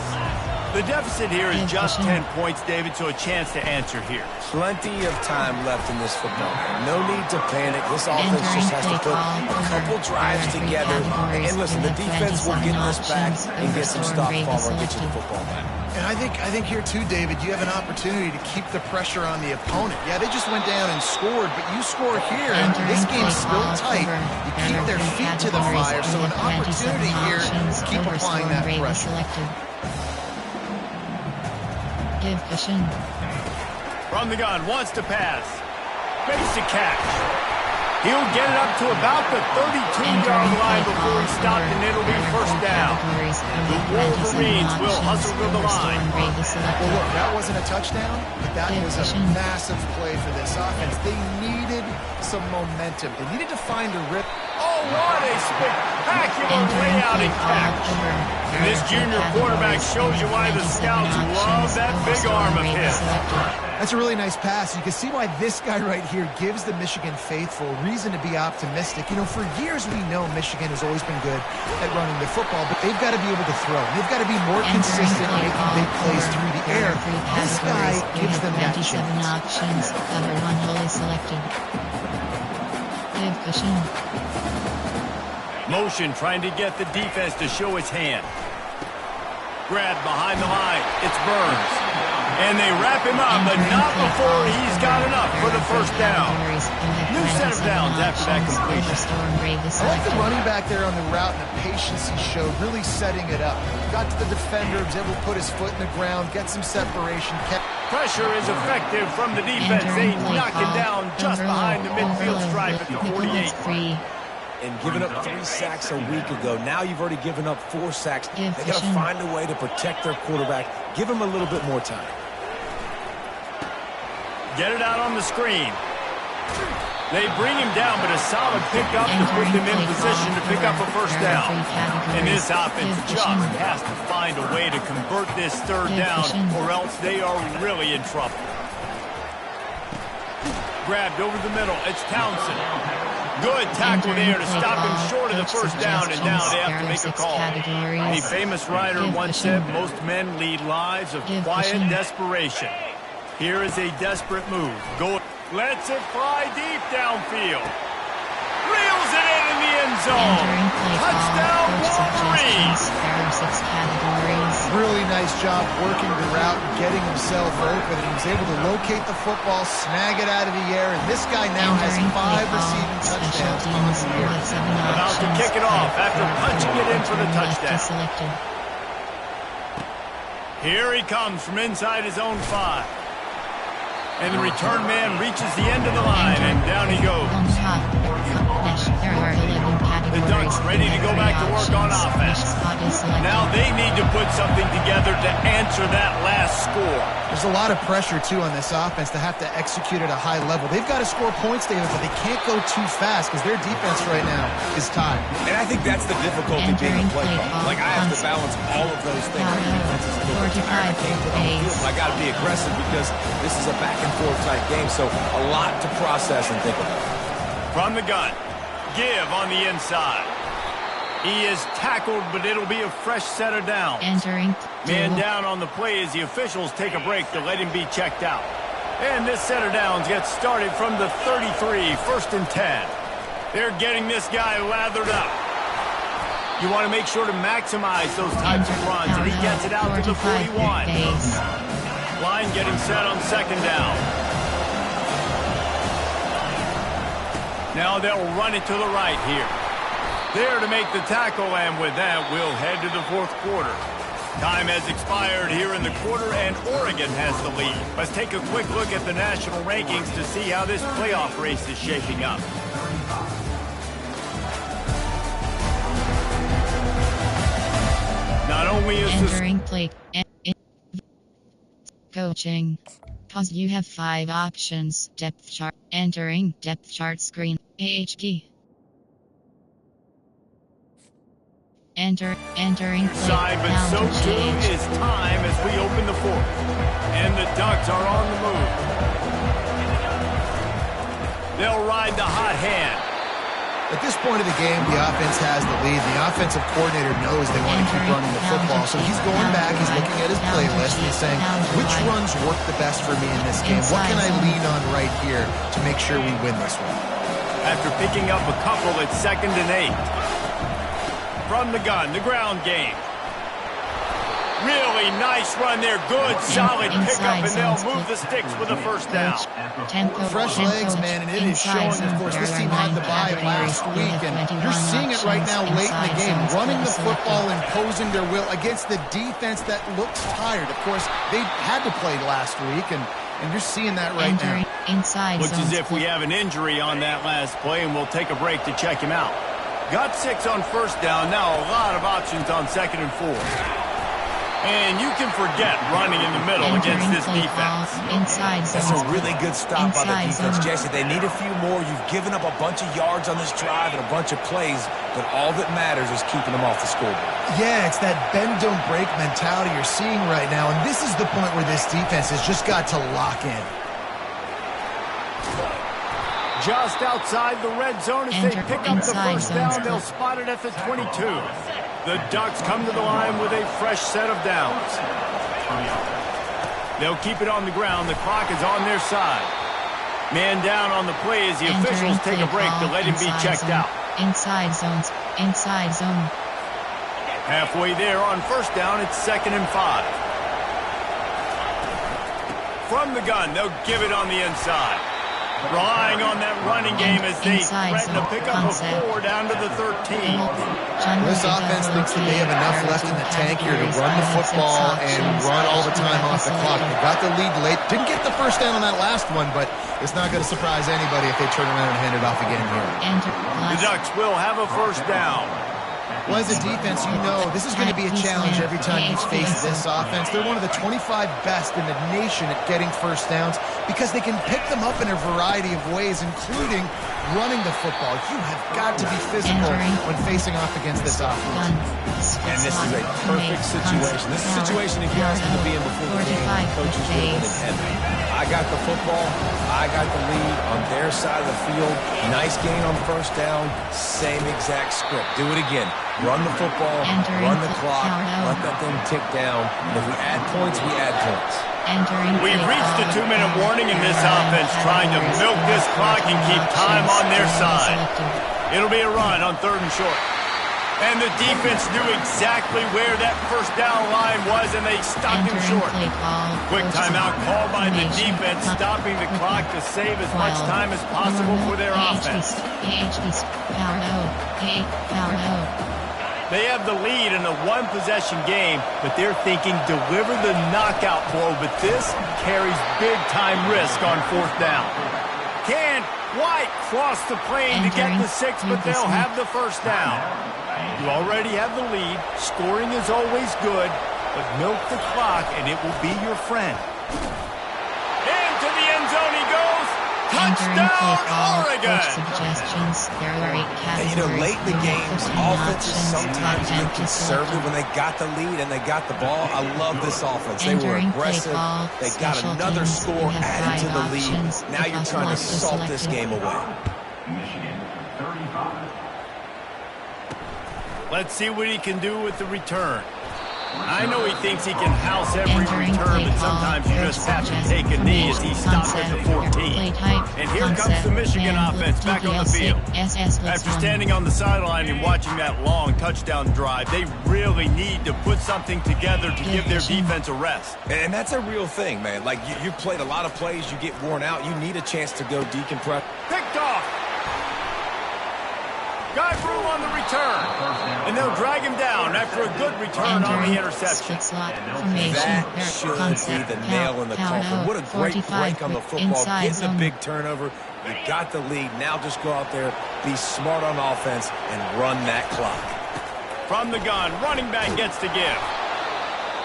Speaker 1: The deficit here is just 10 points, David, so a chance to answer here.
Speaker 3: Plenty of time left in this football game. No need to panic. This offense just has to put a couple drives together. And listen, the defense will get this back and get some stop form or get you the football back.
Speaker 4: And I think here too, David, you have an opportunity to keep the pressure on the opponent. Yeah, they just went down and scored, but you score here, and this game's still tight. You keep their feet to the fire, so an opportunity here to keep applying that pressure.
Speaker 2: Give cushion.
Speaker 1: From the gun, wants to pass. Makes the catch. He'll get it up to about the 32-yard line before he stopped, and it'll be 1st down. The Wolverines will hustle to the line.
Speaker 4: Well, look, that wasn't a touchdown, but that was a massive play for this offense. They needed some momentum. They needed to find a rip.
Speaker 1: Oh, what a spectacular layout and catch. And this junior quarterback shows you why the scouts love that big arm of his.
Speaker 4: That's a really nice pass. You can see why this guy right here gives the Michigan faithful reason to be optimistic. You know, for years we know Michigan has always been good at running the football, but they've got to be able to throw. They've got to be more consistent making big plays through the air. This guy gives them that chance.
Speaker 2: Options. Cover 1 fully selected. Give cushion.
Speaker 1: Motion trying to get the defense to show its hand. Grab behind the line. It's Burns. And they wrap him up, but not before he's got enough for the 1st down. New set of downs after that completion.
Speaker 4: I like the running back there on the route and the patience he showed, really setting it up. Got to the defender, was able to put his foot in the ground, get some separation.
Speaker 1: Pressure is effective from the defense. They knock it down just behind the midfield stripe at the 48.
Speaker 3: And giving up 3 sacks a week ago. Now you've already given up 4 sacks. They got to find a way to protect their quarterback. Give him a little bit more time.
Speaker 1: Get it out on the screen. They bring him down, but a solid pickup to put them in position to pick up a first down. And this offensive job has to find a way to convert this third down, or else they are really in trouble. Grabbed over the middle. It's Townsend. Good tackle there to stop him short of the first down, and now they have to make a call. A famous writer once said, most men lead lives of quiet desperation. Here is a desperate move. Lets it fly deep downfield. Reels it in the end zone. Touchdown, Wolverines.
Speaker 4: Really nice job working the route and getting himself open. And he was able to locate the football, snag it out of the air, and this guy now has 5 receiving touchdowns on the year.
Speaker 1: About to kick it off after punching it in for the touchdown. Here he comes from inside his own 5. And the return man reaches the end of the line, and down he goes. The Ducks ready to go back to work on offense. Now they need to put something together to answer that last score.
Speaker 4: There's a lot of pressure, too, on this offense to have to execute at a high level. They've got to score points, David, but they can't go too fast because their defense right now is tied.
Speaker 3: And I think that's the difficulty being a play call. Like, I have to balance all of those things. I got to be aggressive because this is a back-and-forth type game, so a lot to process and think about.
Speaker 1: From the gun, Give on the inside. He is tackled, but it'll be a fresh set of downs. Man down on the play as the officials take a break to let him be checked out. And this set of downs gets started from the 33, 1st and 10. They're getting this guy lathered up. You want to make sure to maximize those types of runs, and he gets it out to the 41. Line getting set on 2nd down. Now they'll run it to the right here. There to make the tackle, and with that, we'll head to the 4th quarter. Time has expired here in the quarter, and Oregon has the lead. Let's take a quick look at the national rankings to see how this playoff race is shaping up. Not only is
Speaker 2: entering play coaching. Pause. You have 5 options. Depth chart. Entering depth chart screen. key. Entering
Speaker 1: side, but so too is time as we open the 4th. And the Ducks are on the move. They'll ride the hot hand.
Speaker 4: At this point of the game, the offense has the lead. The offensive coordinator knows they want to keep running the football. So he's going back, he's looking at his playlist, and he's saying, which runs work the best for me in this game? What can I lean on right here to make sure we win this one?
Speaker 1: After picking up a couple, it's 2nd and 8. From the gun, the ground game. Really nice run there. Good, solid pickup, and they'll move the sticks with a 1st down.
Speaker 4: Fresh legs, man, and it is showing. Of course, this team had the bye last week, and you're seeing it right now late in the game. Running the football, imposing their will against the defense that looks tired. Of course, they had to play last week, and you're seeing that right now.
Speaker 1: Looks as if we have an injury on that last play, and we'll take a break to check him out. Got 6 on 1st down. Now a lot of options on 2nd and 4. And you can forget running in the middle against this defense.
Speaker 3: That's a really good stop by the defense, Jesse. They need a few more. You've given up a bunch of yards on this drive and a bunch of plays, but all that matters is keeping them off the scoreboard.
Speaker 4: Yeah, it's that bend, don't break mentality you're seeing right now, and this is the point where this defense has just got to lock in.
Speaker 1: Just outside the red zone as they pick up the 1st down. They'll spot it at the 22. The Ducks come to the line with a fresh set of downs. They'll keep it on the ground. The clock is on their side. Man down on the play as the officials take a break to let him be checked out.
Speaker 2: Inside zone.
Speaker 1: Halfway there on 1st down, it's 2nd and 5. From the gun, they'll give it on the inside. Relying on that running game as they threaten to pick up a 4 down to the 13.
Speaker 4: This offense thinks that they have enough left in the tank here to run the football and run all the time off the clock. They got the lead late. Didn't get the 1st down on that last one, but it's not going to surprise anybody if they turn around and hand it off again here.
Speaker 1: The Ducks will have a 1st down.
Speaker 4: Well, as a defense, you know this is going to be a challenge every time you face this offense. They're one of the 25 best in the nation at getting first downs because they can pick them up in a variety of ways, including running the football. You have got to be physical when facing off against this offense.
Speaker 3: And this is a perfect situation. This is a situation if you asked them to be in before the game, the coaches would have been in heaven. I got the football. I got the lead on their side of the field. Nice gain on first down. Same exact script. Do it again. Run the football, run the clock, let that thing tick down. And if we add points, we add points.
Speaker 1: We've reached the 2-minute warning in this offense, trying to milk this clock and keep time on their side. It'll be a run on 3rd and short. And the defense knew exactly where that first down line was, and they stopped him short. Quick timeout called by the defense, stopping the clock to save as much time as possible for their offense. They have the lead in a one-possession game, but they're thinking deliver the knockout blow, but this carries big-time risk on 4th down. Can White cross the plane to get the 6, but they'll have the first down. You already have the lead. Scoring is always good, but milk the clock, and it will be your friend. Into the end zone he goes. Touchdown, Oregon!
Speaker 3: And you know, late in the games, offenses sometimes get conservative when they got the lead and they got the ball. I love this offense. They were aggressive. They got another score added to the lead. Now you're trying to salt this game away.
Speaker 1: Let's see what he can do with the return. I know he thinks he can house every return, but sometimes you just have to take a knee as he stops at the 14. And here comes the Michigan offense back on the field. After standing on the sideline and watching that long touchdown drive, they really need to put something together to give their defense a rest.
Speaker 3: And that's a real thing, man. Like, you played a lot of plays, you get worn out, you need a chance to go decompress.
Speaker 1: Picked off. Got room on the return, and they'll drag him down after a good return on the interception.
Speaker 3: That should be the nail in the coffin. What a great break on the football, getting a big turnover. You got the lead. Now just go out there, be smart on offense, and run that clock.
Speaker 1: From the gun, running back gets to give.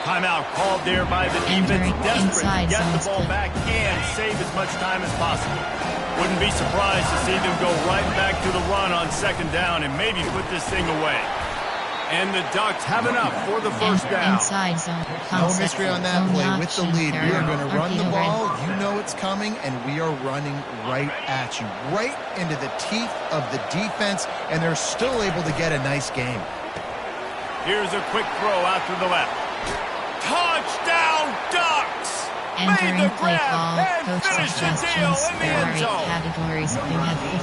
Speaker 1: Timeout called there by the defense, desperate to get the ball back and save as much time as possible. Wouldn't be surprised to see them go right back to the run on 2nd down and maybe put this thing away. And the Ducks have enough for the first down.
Speaker 4: No mystery on that play. With the lead, we are going to run the ball. You know it's coming, and we are running right at you, right into the teeth of the defense, and they're still able to get a nice game.
Speaker 1: Here's a quick throw out to the left. Touchdown, Ducks! Made the grab and finished the deal in the end zone.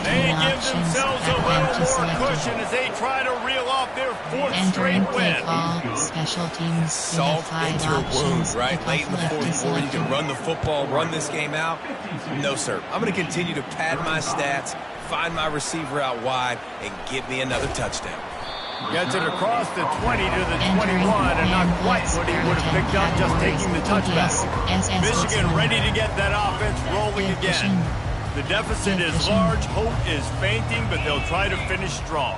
Speaker 1: They give themselves a little more cushion as they try to reel off their 4th straight win.
Speaker 2: Special teams.
Speaker 3: Salt into a wound, right? Late in the 4th quarter, you can run the football, run this game out. No, sir. I'm going to continue to pad my stats, find my receiver out wide, and give me another touchdown.
Speaker 1: Gets it across the 20 to the 21, and not quite what he would have picked up just taking the touchback. Michigan ready to get that offense rolling again. The deficit is large, hope is fainting, but they'll try to finish strong.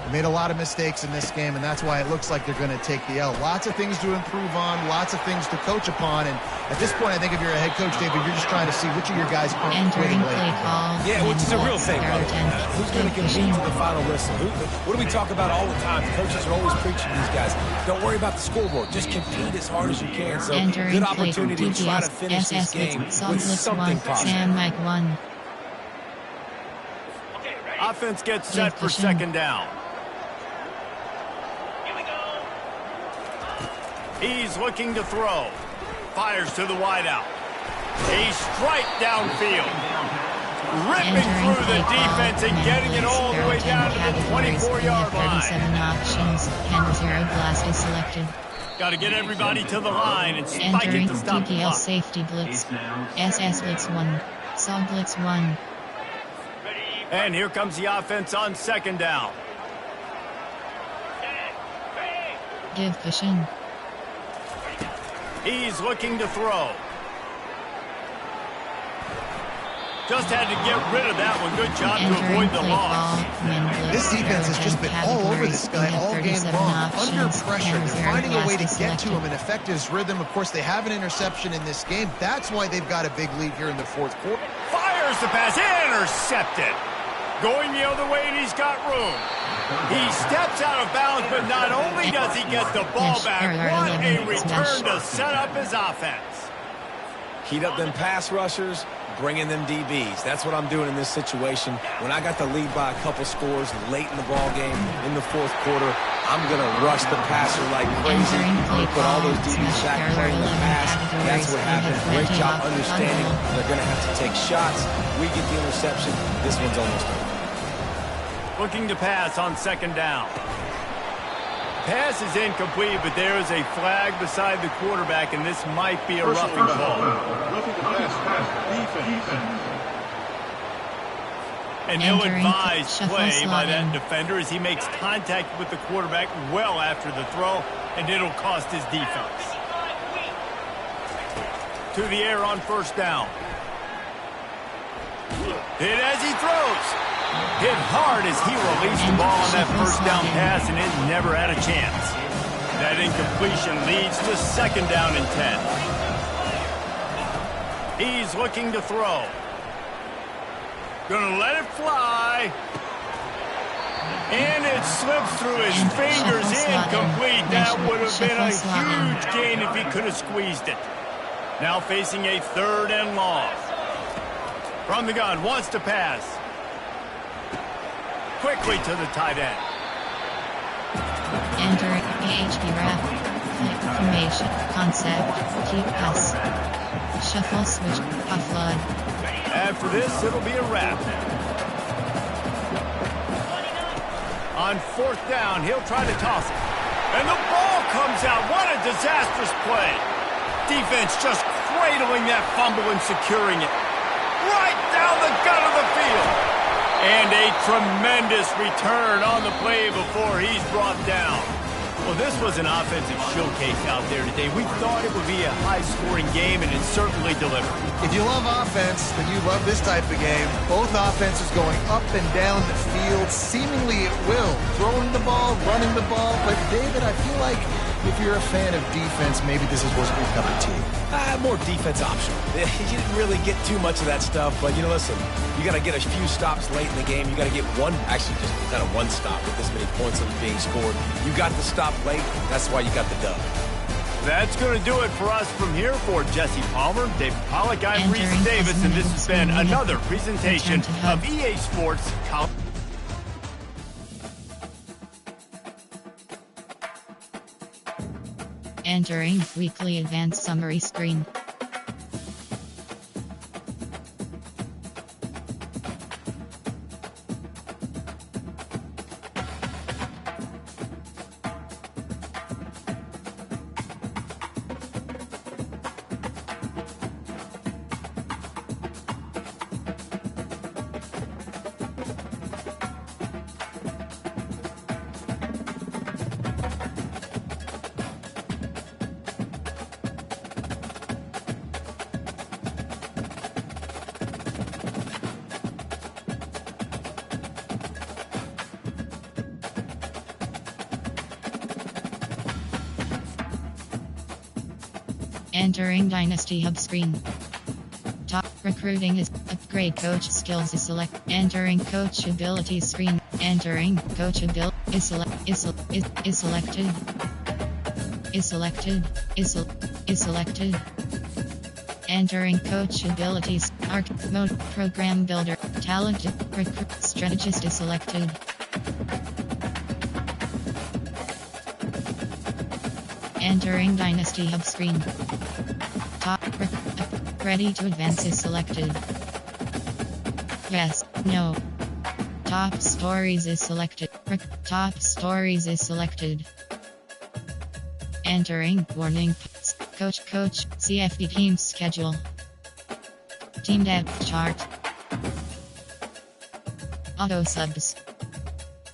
Speaker 4: They made a lot of mistakes in this game, and that's why it looks like they're going to take the L. Lots of things to improve on, lots of things to coach upon, and at this point, I think if you're a head coach, David, you're just trying to see which of your guys aren't quitting late.
Speaker 3: Yeah, which is a real thing, brother. Who's going to compete to the final whistle? What do we talk about all the time? The coaches are always preaching to these guys. Don't worry about the scoreboard. Just compete as hard as you can. So, good opportunity to try to finish this game with something positive.
Speaker 1: Offense gets set for 2nd down. He's looking to throw. Fires to the wideout. A strike downfield. Ripping through the defense and getting it all the way down to the 24-yard line.
Speaker 2: 37 options. Ken 0 blast is selected.
Speaker 1: Got to get everybody to the line and spike it to stop the clock.
Speaker 2: Safety blitz. SS blitz 1. Saw blitz 1.
Speaker 1: And here comes the offense on 2nd down.
Speaker 2: Give cushion.
Speaker 1: He's looking to throw. Just had to get rid of that one. Good job to avoid the loss.
Speaker 4: This defense has just been all over this guy all game long. Under pressure, they're finding a way to get to him and affect his rhythm. Of course, they have an interception in this game. That's why they've got a big lead here in the fourth quarter.
Speaker 1: Fires the pass, intercepted. Going the other way, and he's got room. He steps out of bounds, but not only does he get the ball back, what a return to set up his offense.
Speaker 3: Heat up them pass rushers, bring in them DBs. That's what I'm doing in this situation. When I got the lead by a couple scores late in the ball game, in the fourth quarter, I'm going to rush the passer like crazy. Put all those DBs back playing the pass. That's what happened. Great job understanding. They're going to have to take shots. We get the interception. This one's almost over.
Speaker 1: Looking to pass on second down. Pass is incomplete, but there is a flag beside the quarterback, and this might be a roughing call. An ill-advised play by that defender as he makes contact with the quarterback well after the throw, and it'll cost his defense. To the air on first down. Hit as he throws. Hit hard as he released the ball on that first down pass, and it never had a chance. That incompletion leads to second down and 10. He's looking to throw. Gonna let it fly. And it slips through his fingers, incomplete. That would have been a huge gain if he could have squeezed it. Now facing a third and long. From the gun, wants to pass. Quickly to the tight end.
Speaker 2: Enter AHP wrap. Click formation. Concept. Keep pass. Shuffle switch. Offload.
Speaker 1: After this, it'll be a wrap. On fourth down, he'll try to toss it. And the ball comes out. What a disastrous play. Defense just cradling that fumble and securing it. Right down the gut of the field. And a tremendous return on the play before he's brought down. Well, this was an offensive showcase out there today. We thought it would be a high-scoring game, and it certainly delivered.
Speaker 4: If you love offense, then you love this type of game. Both offenses going up and down the field, seemingly at will. Throwing the ball, running the ball. But, David, I feel like if you're a fan of defense, maybe this is what's your cup of tea.
Speaker 3: More defense optional. You didn't really get too much of that stuff, but, listen, you got to get a few stops late in the game. You got to get one, actually just kind of one stop with this many points that are being scored. You got the stop late. That's why you got the dub.
Speaker 1: That's going to do it for us from here. For Jesse Palmer, David Pollack, I'm Reese Davis, and this has been another presentation of EA Sports College.
Speaker 2: Entering weekly advanced summary screen. Entering Dynasty Hub screen. Top recruiting is upgrade coach skills is select. Entering coach abilities screen. Entering coach ability is selected. Entering coach abilities. Arc mode program builder. Talented recruit strategist is selected. Entering Dynasty Hub screen. Top ready to advance is selected. Yes, no. Top stories is selected. Top stories is selected. Entering warning. Coach CFB team schedule. Team depth chart. Auto subs.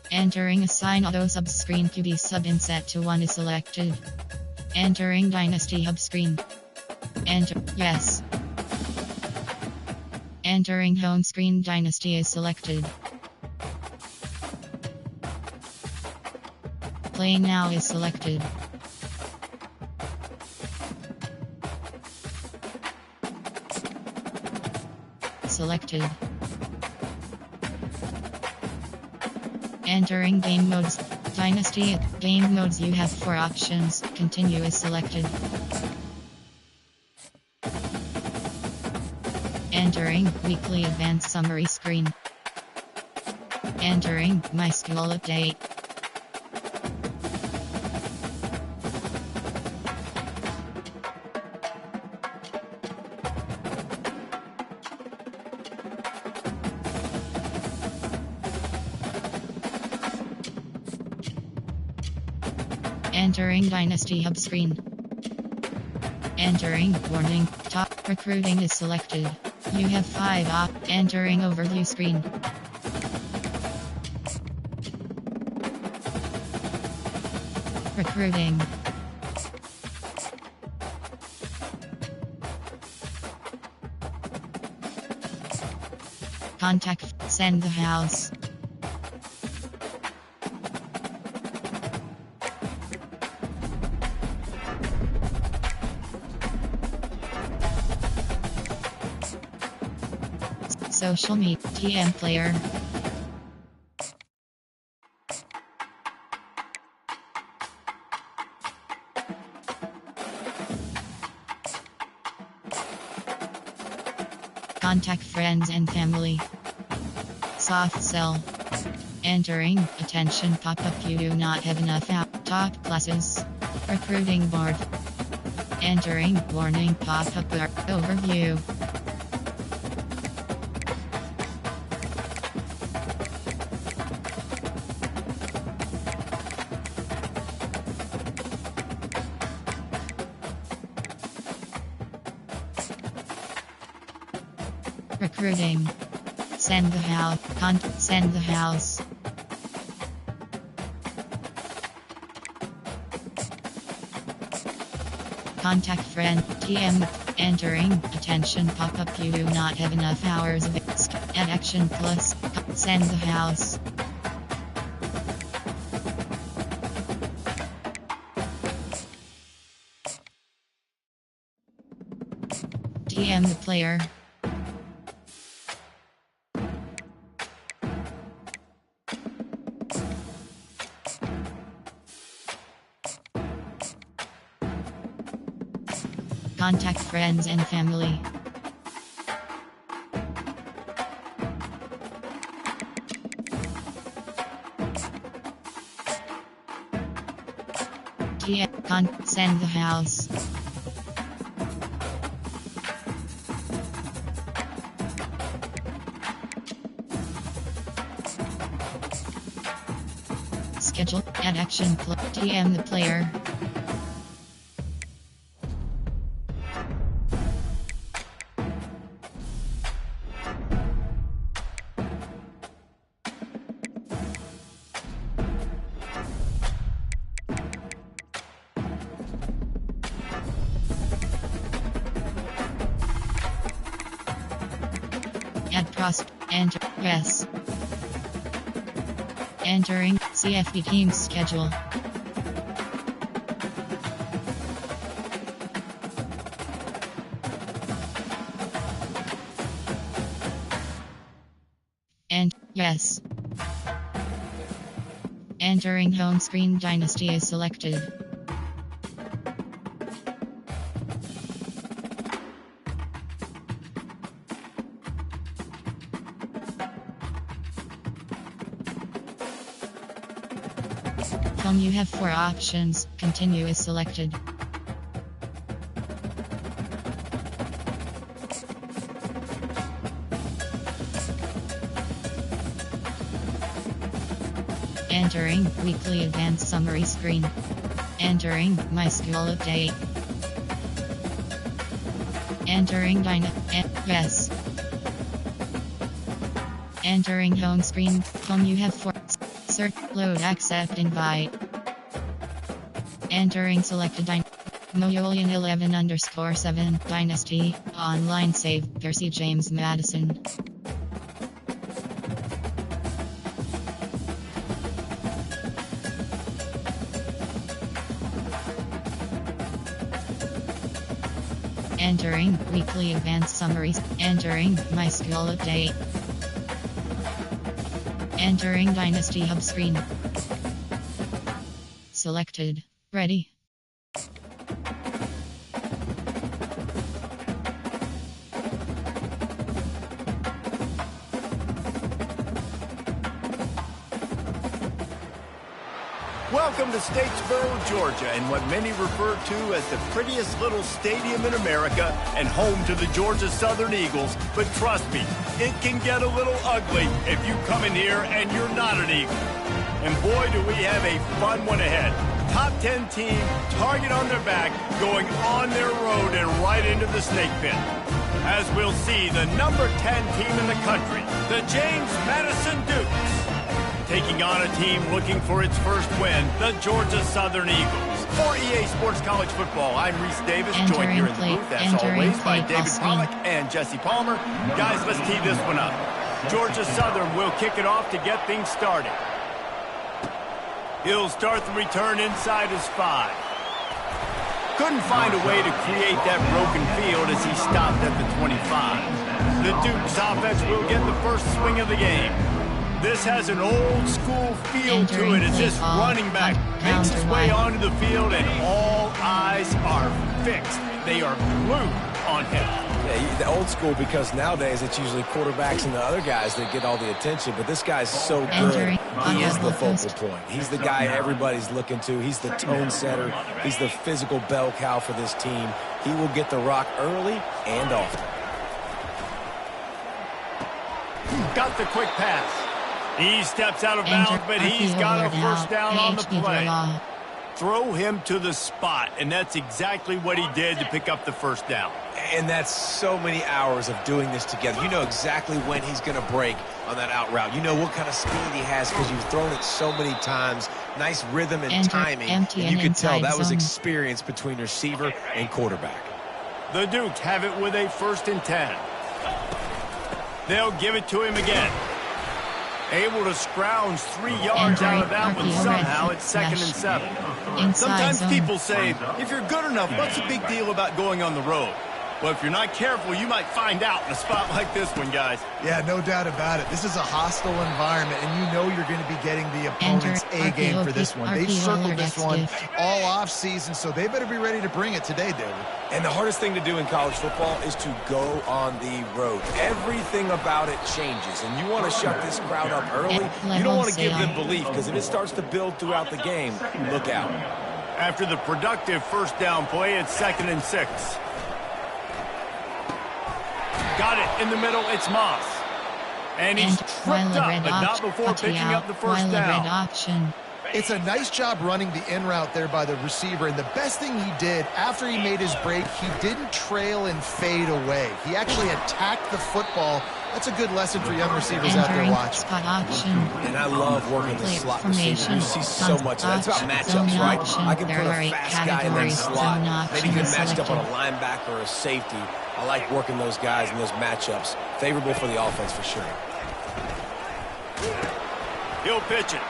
Speaker 2: Entering assign auto subs screen to be sub in set to 1 is selected. Entering Dynasty Hub screen. Enter yes. Entering home screen, Dynasty is selected. Play now is selected. Selected. Entering game modes. Dynasty. Game modes, you have 4 options. Continue is selected. Entering weekly advanced summary screen. Entering my school update. Entering Dynasty Hub screen. Entering warning. Top recruiting is selected. You have 5 entering overview screen. Recruiting. Contact. Send the house. Social media. TM player. Contact friends and family. Soft sell. Entering attention pop-up, you do not have enough top classes. Recruiting board. Entering warning pop-up overview. Recruiting. Send the house. Send the house. Contact friend. TM. Entering attention pop-up, you do not have enough hours of action plus. Send the house. TM the player. Contact friends and family. Send the house. Schedule. Add action. TM the player. Add prospect. Enter. Yes. Entering CFB team schedule. And yes. Entering home screen, Dynasty is selected. You have 4 options. Continue is selected. Entering weekly advanced summary screen. Entering my school update. Entering yes. Entering home screen. You have 4. Search, load, accept, invite. Entering selected Mojulian11_7 Dynasty. Online save. Percy James Madison. Entering weekly event summaries. Entering my school update. Entering Dynasty Hub screen. Selected. Ready.
Speaker 1: Welcome to Statesboro, Georgia, and what many refer to as the prettiest little stadium in America and home to the Georgia Southern Eagles. But trust me, it can get a little ugly if you come in here and you're not an Eagle. And boy, do we have a fun one ahead. Top 10 team, target on their back, going on their road and right into the snake pit. As we'll see, the number 10 team in the country, the James Madison Dukes, taking on a team looking for its first win, the Georgia Southern Eagles. For EA Sports College Football, I'm Reese Davis, joined here in the booth, as always, by David Pollack and Jesse Palmer. Guys, let's tee this one up. Georgia Southern will kick it off to get things started. He'll start the return inside his 5. Couldn't find a way to create that broken field as he stopped at the 25. The Dukes offense will get the first swing of the game. This has an old school feel to it as this running back makes his way onto the field and all eyes are fixed. They are glued on him.
Speaker 3: Yeah, the old school, because nowadays it's usually quarterbacks and the other guys that get all the attention, but this guy's so good. He is the focal point. He's the guy everybody's looking to. He's the tone setter. He's the physical bell cow for this team. He will get the rock early and often.
Speaker 1: Got the quick pass. He steps out of bounds, but he's got a first down on the play. Throw him to the spot, and that's exactly what he did to pick up the first down.
Speaker 3: And that's so many hours of doing this together. You know exactly when he's going to break on that out route. You know what kind of speed he has because you've thrown it so many times. Nice rhythm and timing. And you can tell that was experience between receiver and quarterback.
Speaker 1: The Dukes have it with a 1st and 10. They'll give it to him again. Able to scrounge 3 yards out of that one somehow. It's 2nd and 7. Sometimes people say, if you're good enough, what's the big deal about going on the road? Well, if you're not careful, you might find out in a spot like this one, guys.
Speaker 4: Yeah, no doubt about it. This is a hostile environment, and you know you're going to be getting the opponent's A-game for this one. They've circled this one all off-season, so they better be ready to bring it today, David.
Speaker 3: And the hardest thing to do in college football is to go on the road. Everything about it changes, and you want to shut this crowd up early. You don't want to give them belief, because if it starts to build throughout the game, look out.
Speaker 1: After the productive first down play, it's 2nd and 6. Got it in the middle. It's Moss. And he's tripped up, but not before picking up the first down.
Speaker 4: It's a nice job running the in route there by the receiver. And the best thing he did after he made his break, he didn't trail and fade away. He actually attacked the football. That's a good lesson for young receivers out there watching.
Speaker 3: And I love working the slot receiver. You see so much. That's about matchups, right? I can put a fast guy in that slot. Maybe get matched up on a linebacker or a safety. I like working those guys in those matchups. Favorable for the offense for sure.
Speaker 1: He'll pitch it.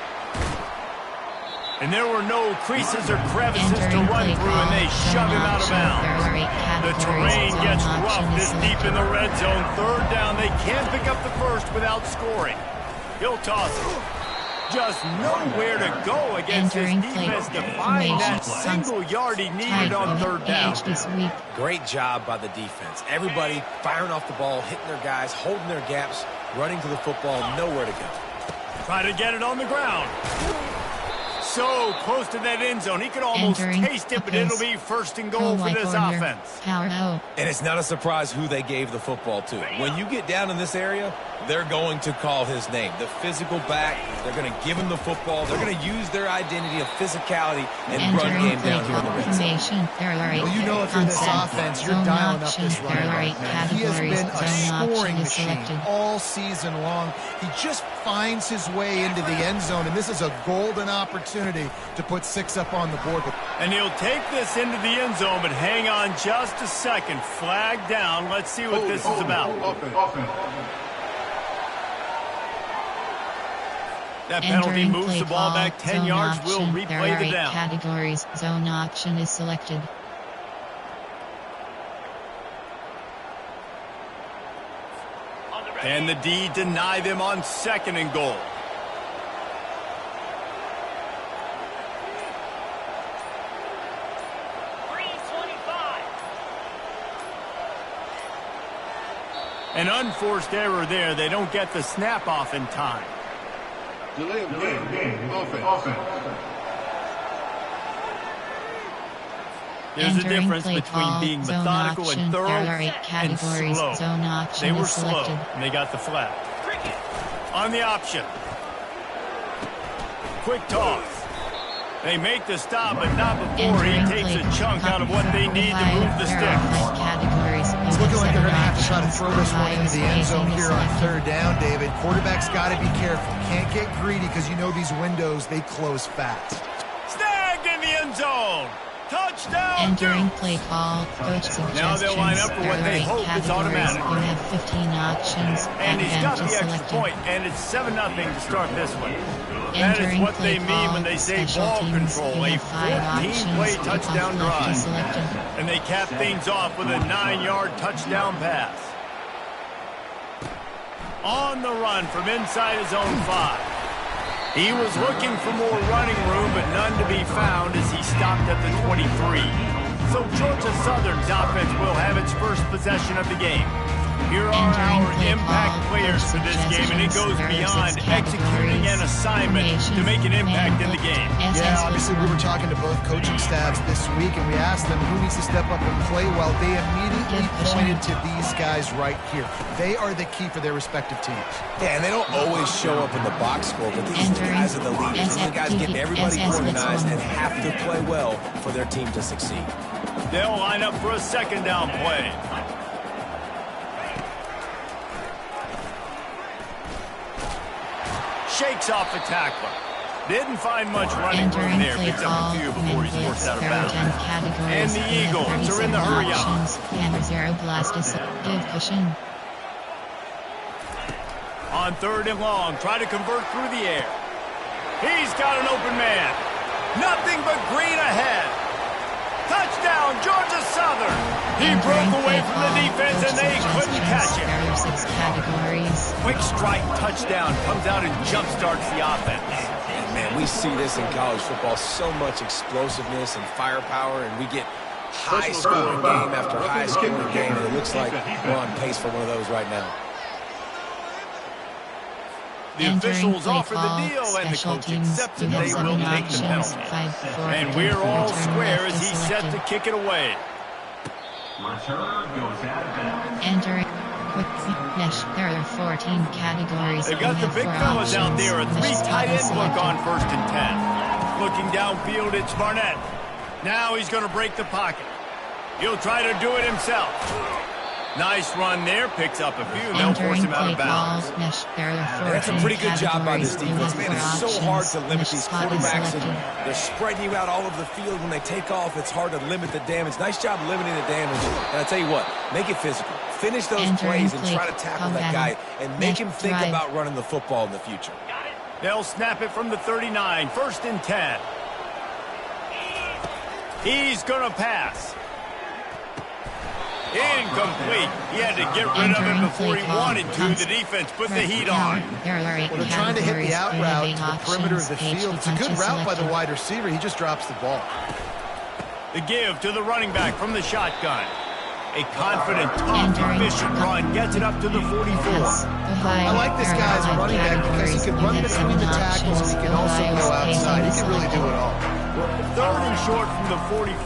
Speaker 1: And there were no creases or crevices to run through, and they shove him out of bounds. The terrain gets rough this deep in the red zone. 3rd down, they can't pick up the first without scoring. He'll toss it. Just nowhere to go against his defense to find that single yard he needed on 3rd down.
Speaker 3: Great job by the defense. Everybody firing off the ball, hitting their guys, holding their gaps, running to the football, nowhere to go.
Speaker 1: Try to get it on the ground. So close to that end zone. He could almost taste it, but it'll be 1st and goal for this offense.
Speaker 3: And it's not a surprise who they gave the football to. When you get down in this area, they're going to call his name. The physical back, they're going to give him the football. They're going to use their identity of physicality and run game down here in the red zone.
Speaker 4: Well, you know if you're this offense, you're dialing up this running back, man. He has been a scoring machine all season long. He just finds his way into the end zone, and this is a golden opportunity to put 6 up on the board. But
Speaker 1: And he'll take this into the end zone, but hang on just a second. Flag down. Let's see what this is about. That penalty moves the ball back 10 yards. We'll replay the down.
Speaker 2: Categories. Zone option is selected.
Speaker 1: And the D deny them on 2nd and goal. An unforced error there. They don't get the snap off in time.
Speaker 6: Delay of game. Offense.
Speaker 1: There's a difference between being methodical and thorough and slow. They were slow, and they got the flag. On the option. Quick toss. They make the stop, but not before he takes a chunk out of what they need to move the sticks.
Speaker 4: It's looking like they're going to have to try to throw this one into the end zone here on 3rd down, David. Quarterback's got to be careful. Can't get greedy because you know these windows, they close fast.
Speaker 1: Snagged in the end zone. Touchdown!
Speaker 2: Entering play call, coach suggestions.
Speaker 1: Now they'll line up for what they hope is automatic.
Speaker 2: You have 15 options.
Speaker 1: And he's got the extra point, and it's 7-0 to start this one. That is what they mean when they say ball control, a 14-play touchdown drive. And they cap things off with a 9-yard touchdown pass. On the run from inside his own 5. He was looking for more running room, but none to be found as he stopped at the 23. So Georgia Southern's offense will have its first possession of the game. Here are our impact players for this game, and it goes beyond executing an assignment to make an impact in the game.
Speaker 4: Yeah, obviously we were talking to both coaching staffs this week, and we asked them who needs to step up and play well. They immediately pointed to these guys right here. They are the key for their respective teams.
Speaker 3: Yeah, and they don't always show up in the box score, but these are the guys are the leaders. These are the guys getting everybody organized and have to play well for their team to succeed.
Speaker 1: They'll line up for a 2nd down play. Shakes off the tackler. Didn't find much running room there. Picks up a few before he's forced out of bounds. And the Eagles are in the hurry-up. On 3rd and long, try to convert through the air. He's got an open man. Nothing but green ahead. Touchdown, Georgia Southern. He broke away from the defense and they couldn't catch him. Quick strike touchdown comes out and jumpstarts the offense.
Speaker 3: And man, we see this in college football, so much explosiveness and firepower, and we get high-scoring game after high-scoring game, and it looks like we're on pace for one of those right now.
Speaker 1: The officials offer the deal, and the coach accepts it. They will take the penalty. And we're all square as he's set to kick it away.
Speaker 2: Entering quick mesh. There are 14 categories.
Speaker 1: They've got the big fellas out there. A 3 tight end look on 1st and 10. Looking downfield, it's Barnett. Now he's going to break the pocket. He'll try to do it himself. Nice run there, picks up a few, and they'll force him out of bounds.
Speaker 3: That's a pretty good job by this defense. Man, it's so hard to limit these quarterbacks, and they're spreading you out all over the field. When they take off, it's hard to limit the damage. Nice job limiting the damage. And I tell you what, make it physical. Finish those plays and try to tackle that guy and make him think about running the football in the future.
Speaker 1: They'll snap it from the 39, 1st and 10. He's going to pass. Incomplete. He had to get rid of him before he wanted to. The defense put the heat on.
Speaker 4: Well, they're trying to hit the out route to the perimeter of the field. It's a good route by the wide receiver. He just drops the ball.
Speaker 1: The give to the running back from the shotgun. A confident, tough, efficient run gets it up to the 44.
Speaker 4: I like this guy as a running back because he can run between the tackles and he can also go outside. He can really do it all.
Speaker 1: 3rd and short from the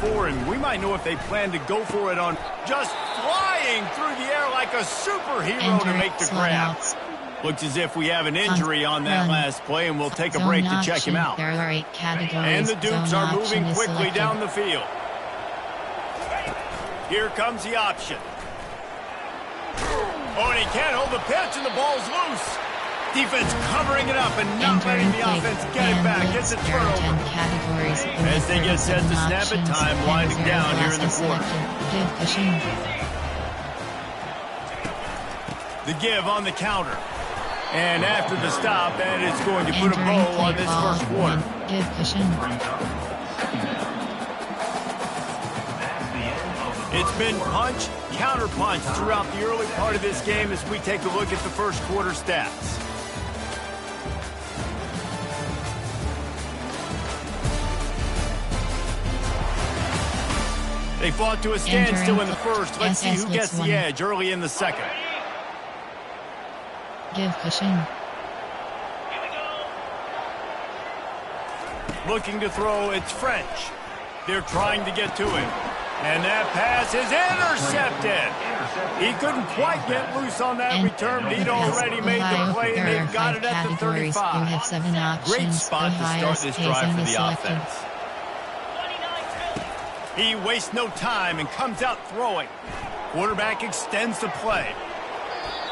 Speaker 1: 44, and we might know if they plan to go for it on just flying through the air like a superhero to make the grab. Looks as if we have an injury on that last play, and we'll take a break to check him out. And the Dukes are moving quickly down the field. Here comes the option. Oh, and he can't hold the pitch, and the ball's loose. Defense covering it up and not letting the offense get it back. Gets a turnover. As they get set to snap it, time winding down here in the quarter. The give on the counter. And after the stop, that is going to put a bow on this first quarter.
Speaker 2: Give cushion.
Speaker 1: It's been punch, counter punch throughout the early part of this game as we take a look at the first quarter stats. They fought to a standstill in the first. Let's see who gets the edge early in the second.
Speaker 2: Give cushion.
Speaker 1: Looking to throw, it's French. They're trying to get to him. And that pass is intercepted. He couldn't quite get loose on that return, but he'd already made the play, and they've got it at the 35. Great spot to start this drive for the offense. He wastes no time and comes out throwing. Quarterback extends the play.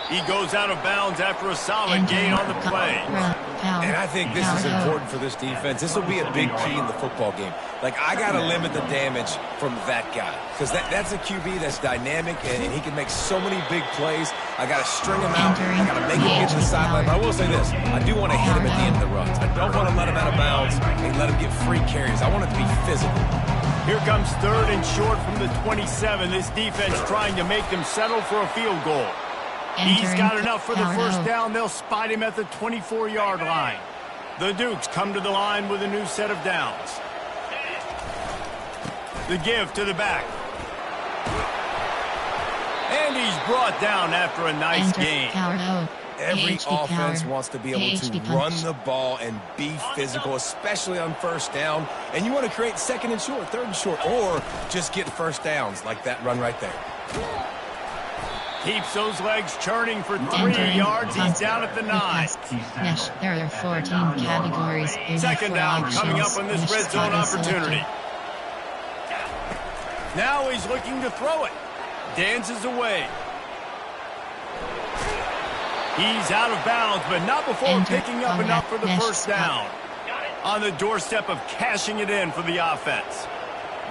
Speaker 1: He goes out of bounds after a solid gain on the play.
Speaker 3: And I think this is important for this defense. This will be a big key in the football game. Like, I got to limit the damage from that guy. Because that's a QB that's dynamic, and he can make so many big plays. I got to string him out. I got to make him get to the sideline. But I will say this. I do want to hit him at the end of the runs. I don't want to let him out of bounds and let him get free carries. I want it to be physical.
Speaker 1: Here comes third and short from the 27. This defense trying to make them settle for a field goal. He's got enough for the first down. They'll spot him at the 24-yard line. The Dukes come to the line with a new set of downs. The give to the back. And he's brought down after a nice gain.
Speaker 3: Every offense wants to be able to run the ball and be physical, especially on first down. And you want to create second and short, third and short, or just get first downs like that run right there.
Speaker 1: Keeps those legs churning for 3 yards. He's down at the 9.
Speaker 2: There are 14 categories.
Speaker 1: Second down coming up on this red zone opportunity. Now he's looking to throw it. Dances away. He's out of bounds, but not before picking up enough for the first down. On the doorstep of cashing it in for the offense.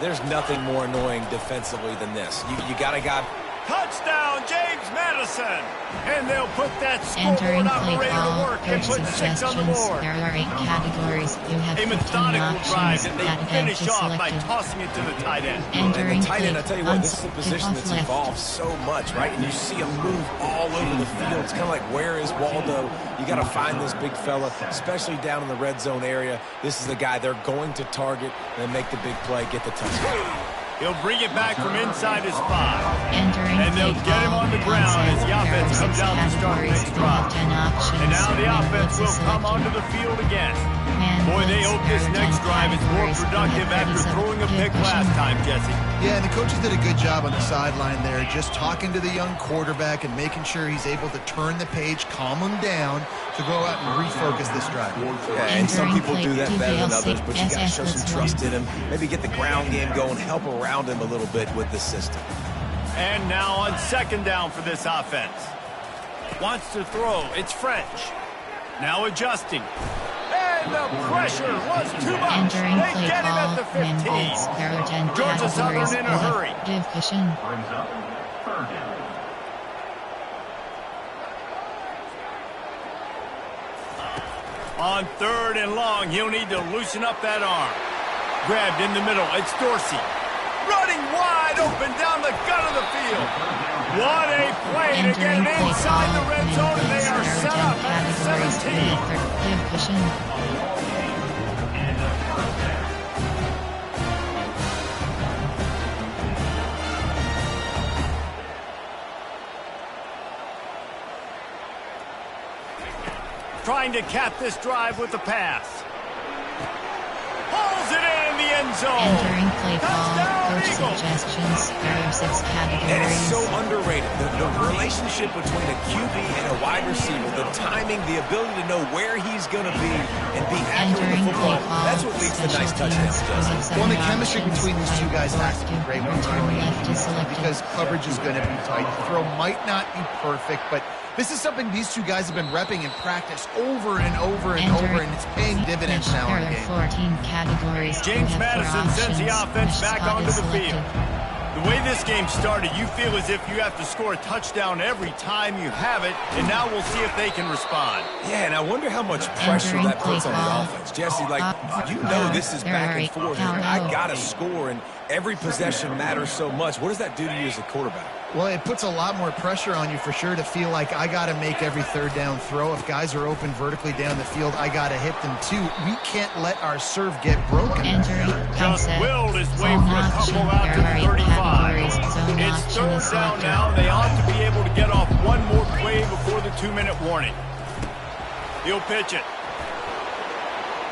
Speaker 3: There's nothing more annoying defensively than this. You got a guy.
Speaker 1: Touchdown, James Madison! And they'll put that scoreboard operator to work and put 6 on the board.
Speaker 2: There are 8 categories. You have
Speaker 1: a methodical drive, and they finish off by
Speaker 2: selected.
Speaker 1: tossing it to the tight end.
Speaker 3: And the tight end, I tell you what, this is a position that's evolved so much, right? And you see him move all over the field. It's kind of like, where is Waldo? You got to find this big fella, especially down in the red zone area. This is the guy they're going to target and make the big play, get the touchdown.
Speaker 1: He'll bring it back from inside his 5. And they'll get him on the ground as the offense comes out to start this drive. And now the offense will come onto the field again. Boy, they hope this next drive is more productive after throwing a pick last time, Jesse.
Speaker 4: Yeah, and the coaches did a good job on the sideline there, just talking to the young quarterback and making sure he's able to turn the page, calm him down to go out and refocus this drive.
Speaker 3: Yeah, and some people do that better than others, but you got to show some trust in him. Maybe get the ground game going, help around him a little bit with the system.
Speaker 1: And now on second down for this offense. Wants to throw. It's French. Now adjusting. And the pressure was too much. They get him at the 15. Georgia Southern in a hurry.
Speaker 2: Give cushion.
Speaker 1: On third and long, he'll need to loosen up that arm. Grabbed in the middle. It's Dorsey. Running wide open down the gut of the field. What a play to get it inside the red zone, and they are set up at the 17. Trying to cap this drive with the pass. Pulls it in the end zone.
Speaker 2: Entering play call, coach suggestions, there are 6 categories.
Speaker 3: And it's so underrated. The relationship between a QB and a wide receiver, the timing, the ability to know where he's going to be and be accurate with the football, that's what leads to nice touchdowns, Justin.
Speaker 4: Well, the chemistry between these two guys has to be great when they're because coverage is going to be tight. The throw might not be perfect, but This is something these two guys have been repping in practice over and over and over, and it's paying dividends now in the game.
Speaker 2: 14 categories.
Speaker 1: James Madison sends the offense back onto the field. The way this game started, you feel as if you have to score a touchdown every time you have it, and now we'll see if they can respond.
Speaker 3: Yeah, and I wonder how much pressure that puts on the offense. Jesse, like, you know this is back and forth. I got to score, and every possession matters so much. What does that do to you as a quarterback?
Speaker 4: Well, it puts a lot more pressure on you for sure to feel like I got to make every third down throw. If guys are open vertically down the field, I got to hit them too. We can't let our serve get broken.
Speaker 1: Just willed his way for a couple out to the 35. It's third down now. They ought to be able to get off one more play before the 2-minute warning. He'll pitch it.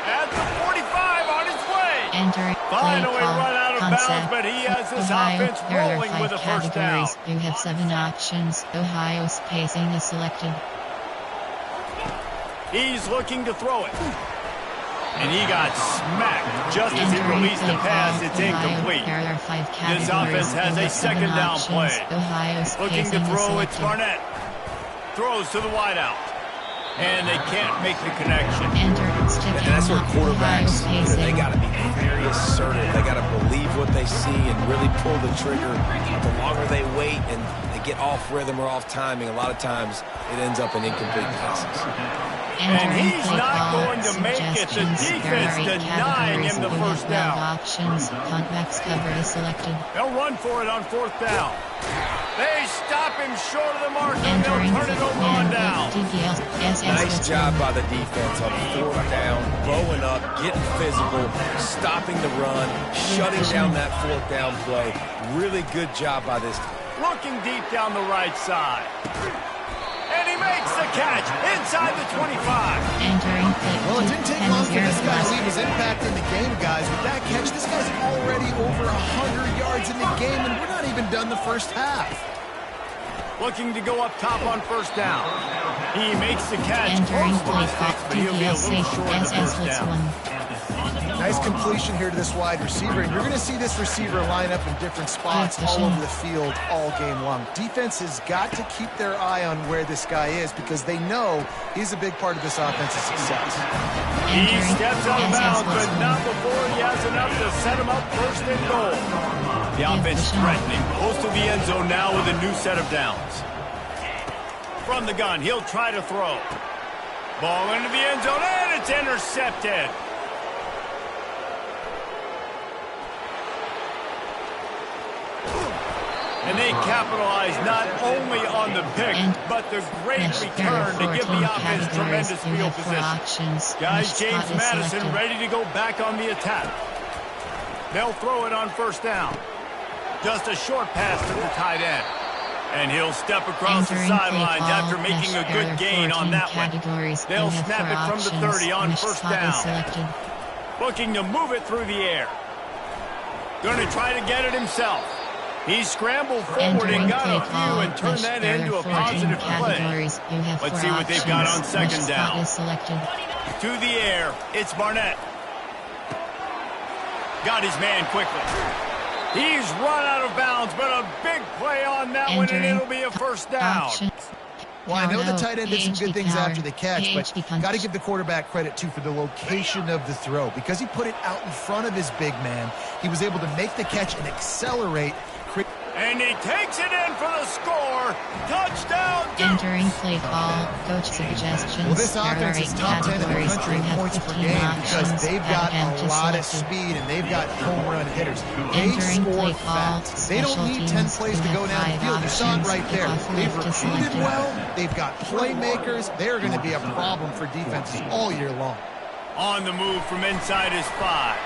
Speaker 1: At the 45 on his way. Finally run out of bounds, but he has this offense rolling with a first down.
Speaker 2: You have 7 options. Ohio's pacing is selected.
Speaker 1: He's looking to throw it. And he got smacked just as he released the pass. It's incomplete. This offense has a second down play. Looking to throw, it's Barnett. Throws to the wideout. And they can't make the connection.
Speaker 3: And that's where quarterbacks, they got to be very assertive. They got to believe what they see and really pull the trigger. The longer they wait and they get off rhythm or off timing, a lot of times it ends up in incomplete passes.
Speaker 1: And he's not going to make it. The defense denying him the first down.
Speaker 2: Convex cover is selected.
Speaker 1: They'll run for it on fourth down. They stop him short of the mark, and they'll turn it over on down.
Speaker 3: Nice job by the defense on fourth down, bowing up, getting physical, stopping the run, shutting down that fourth down play. Really good job by this team.
Speaker 1: Looking deep down the right side. And he makes the catch inside the 25.
Speaker 4: Well, it didn't take long for this guy to leave his impact in the game, guys. With that catch, this guy's already over 100 yards in the game, and we're not even done the first half.
Speaker 1: Looking to go up top on first down. He makes the catch close to the sticks, but he'll be a little short of the first down.
Speaker 4: Nice completion here to this wide receiver, and you're going to see this receiver line up in different spots all over the field all game long. Defense has got to keep their eye on where this guy is because they know he's a big part of this offensive success.
Speaker 1: He steps out of bounds, but not before he has enough to set him up first and goal. The offense threatening, close to the end zone now with a new set of downs. From the gun, he'll try to throw. Ball into the end zone, and it's intercepted. And they capitalize not only on the pick, but the great return to give the offense tremendous field position. Guys, James Madison ready to go back on the attack. They'll throw it on first down. Just a short pass to the tight end. And he'll step across the sidelines after making a good gain on that one. They'll snap it from the 30 on first down. Looking to move it through the air. Going to try to get it himself. He scrambled forward and got a few and turned that into a positive play. Let's see what they've got on second down. To the air, it's Barnett. Got his man quickly. He's run out of bounds, but a big play on that one, and it'll be a first down.
Speaker 4: Well, I know the tight end did some good things after the catch, but got to give the quarterback credit, too, for the location of the throw. Because he put it out in front of his big man, he was able to make the catch and accelerate.
Speaker 1: And he takes it in for the score. Touchdown, Duke.
Speaker 2: Entering play call. Coach suggestions.
Speaker 4: Well, this offense is top 10 in the country in points per game because they've got a lot of speed and they've got home run hitters. They score fast. They don't need 10 plays to go down the field. You saw it right there. They've recruited well. They've got playmakers. They're going to be a problem for defenses all year long.
Speaker 1: On the move from inside his 5.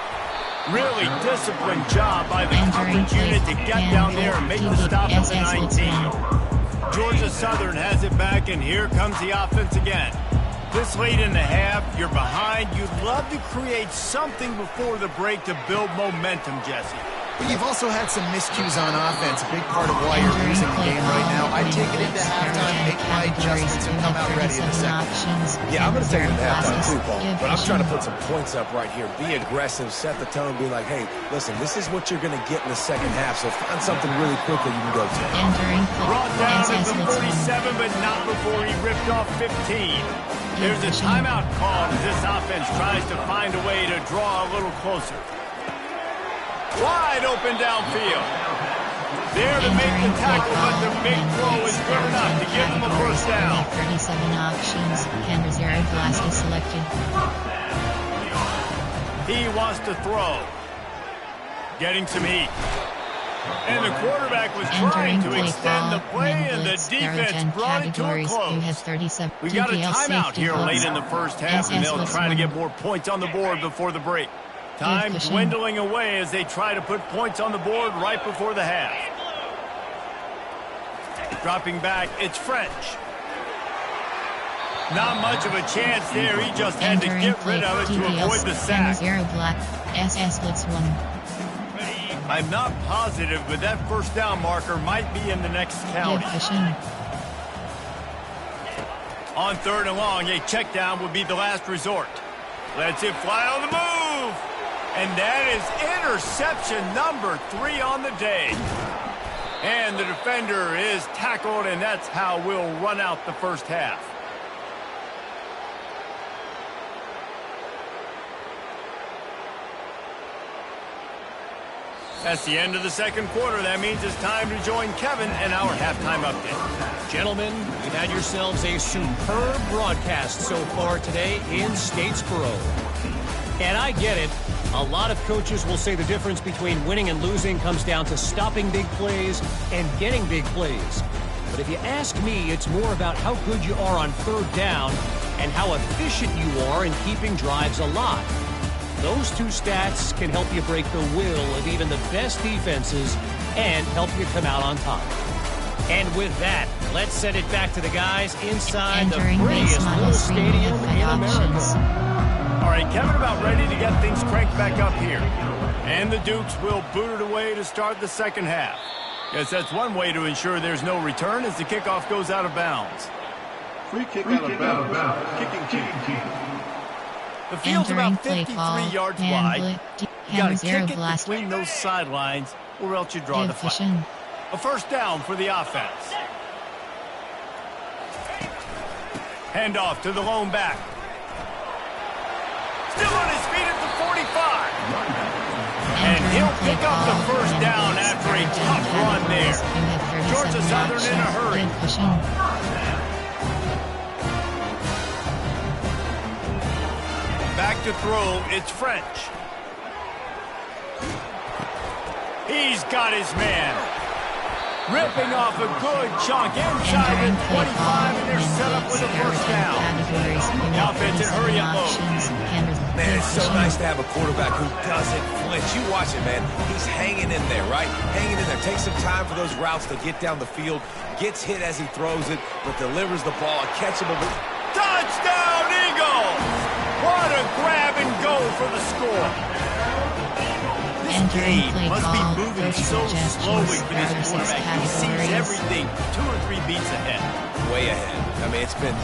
Speaker 1: Really disciplined job by the coverage unit to get down there and make the stop at the 19. Georgia Southern has it back, and here comes the offense again. This late in the half, you're behind. You'd love to create something before the break to build momentum, Jesse.
Speaker 4: But you've also had some miscues on offense, a big part of why you're losing the game right now. I take it into halftime, make my my adjustments and come out ready in the second.
Speaker 3: Yeah, I'm going to take it to halftime too, Paul. But I'm trying to put some points up right here. Be aggressive, set the tone, be like, hey, listen, this is what you're going to get in the second half, so find something really quickly you can go to.
Speaker 1: Brought down at the 47, but not before he ripped off 15. There's a timeout call as this offense tries to find a way to draw a little closer. Wide open downfield. There to make the tackle, but the big throw is good enough to give them a first down.
Speaker 2: 37 options. Camera 0 glass is selected.
Speaker 1: He wants to throw. Getting some heat. And the quarterback was trying to extend the play, and the defense brought it to a close. We've got a timeout here late in the first half, and they'll try to get more points on the board before the break. Time dwindling away as they try to put points on the board right before the half. Dropping back, it's French. Not much of a chance there. He just had to get rid of it to avoid the sack. I'm not positive, but that first down marker might be in the next county. On 3rd and long, a check down would be the last resort. Lets it fly on the move. And that is interception number 3 on the day. And the defender is tackled, and that's how we'll run out the first half. That's the end of the second quarter. That means it's time to join Kevin and our halftime update.
Speaker 5: Gentlemen, you've had yourselves a superb broadcast so far today in Statesboro. And I get it. A lot of coaches will say the difference between winning and losing comes down to stopping big plays and getting big plays. But if you ask me, it's more about how good you are on 3rd down and how efficient you are in keeping drives alive. Those 2 stats can help you break the will of even the best defenses and help you come out on top. And with that, let's send it back to the guys inside the prettiest little stadium in America.
Speaker 1: All right, Kevin about ready to get things cranked back up here. And the Dukes will boot it away to start the second half. Guess that's one way to ensure there's no return as the kickoff goes out of bounds.
Speaker 6: Free kick out of bounds. Kicking team.
Speaker 1: The field's about 53 yards wide. You got to kick it between those sidelines or else you draw the flag. A first down for the offense. Handoff to the lone back. Still on his feet at the 45. And he'll pick up the first down after a tough run there. Georgia Southern in a hurry. Back to throw, it's French. He's got his man. Ripping off a good chunk inside the 25, and they're set up with a first down. The offense in hurry-up mode.
Speaker 3: Man, it's so nice to have a quarterback who doesn't flinch. You watch it, man. He's hanging in there, right? Hanging in there. Takes some time for those routes to get down the field. Gets hit as he throws it, but delivers the ball. Catchable.
Speaker 1: Touchdown, Eagles! What a grab and go for the score. This game must be moving so slowly for this quarterback. He sees everything 2 or 3 beats ahead.
Speaker 3: Way ahead. I mean, it's been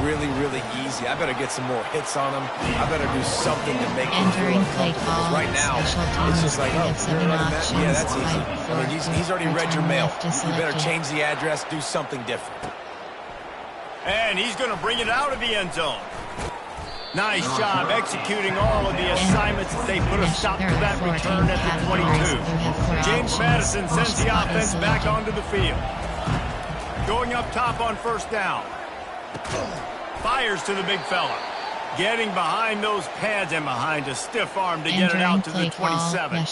Speaker 3: really, really easy. I better get some more hits on him. I better do something to make him feel uncomfortable. Right now, it's just like, oh, yeah, that's easy. I mean, he's already read your mail. You better change the address, do something different.
Speaker 1: And he's going to bring it out of the end zone. Nice job executing all of the assignments as they put a stop to that return at the 22. James Madison sends the offense back onto the field. Going up top on first down. Fires to the big fella. Getting behind those pads and behind a stiff arm to get it out to the 27.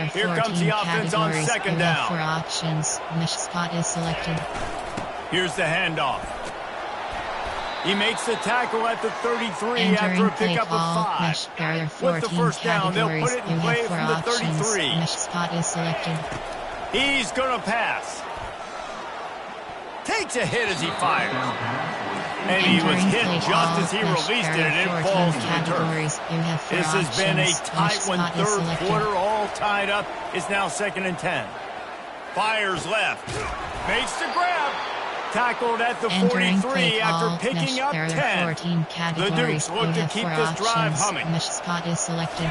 Speaker 1: Here comes the offense on second down.
Speaker 2: Spot is selected.
Speaker 1: Here's the handoff. He makes the tackle at the 33 after a pickup of 5. With the first down, they'll put it in play from the 33.
Speaker 2: Spot is selected.
Speaker 1: He's going to pass. Takes a hit as he fires. And he was hit just as he released it, and it falls to the turf. This has been a tight one, 3rd quarter, all tied up. It's now 2nd and 10. Fires left. Makes the grab. tackled at the
Speaker 2: Entering
Speaker 1: 43 after picking up 10.
Speaker 2: 14
Speaker 1: The Dukes look to keep this drive humming.
Speaker 2: Mesh spot is selected.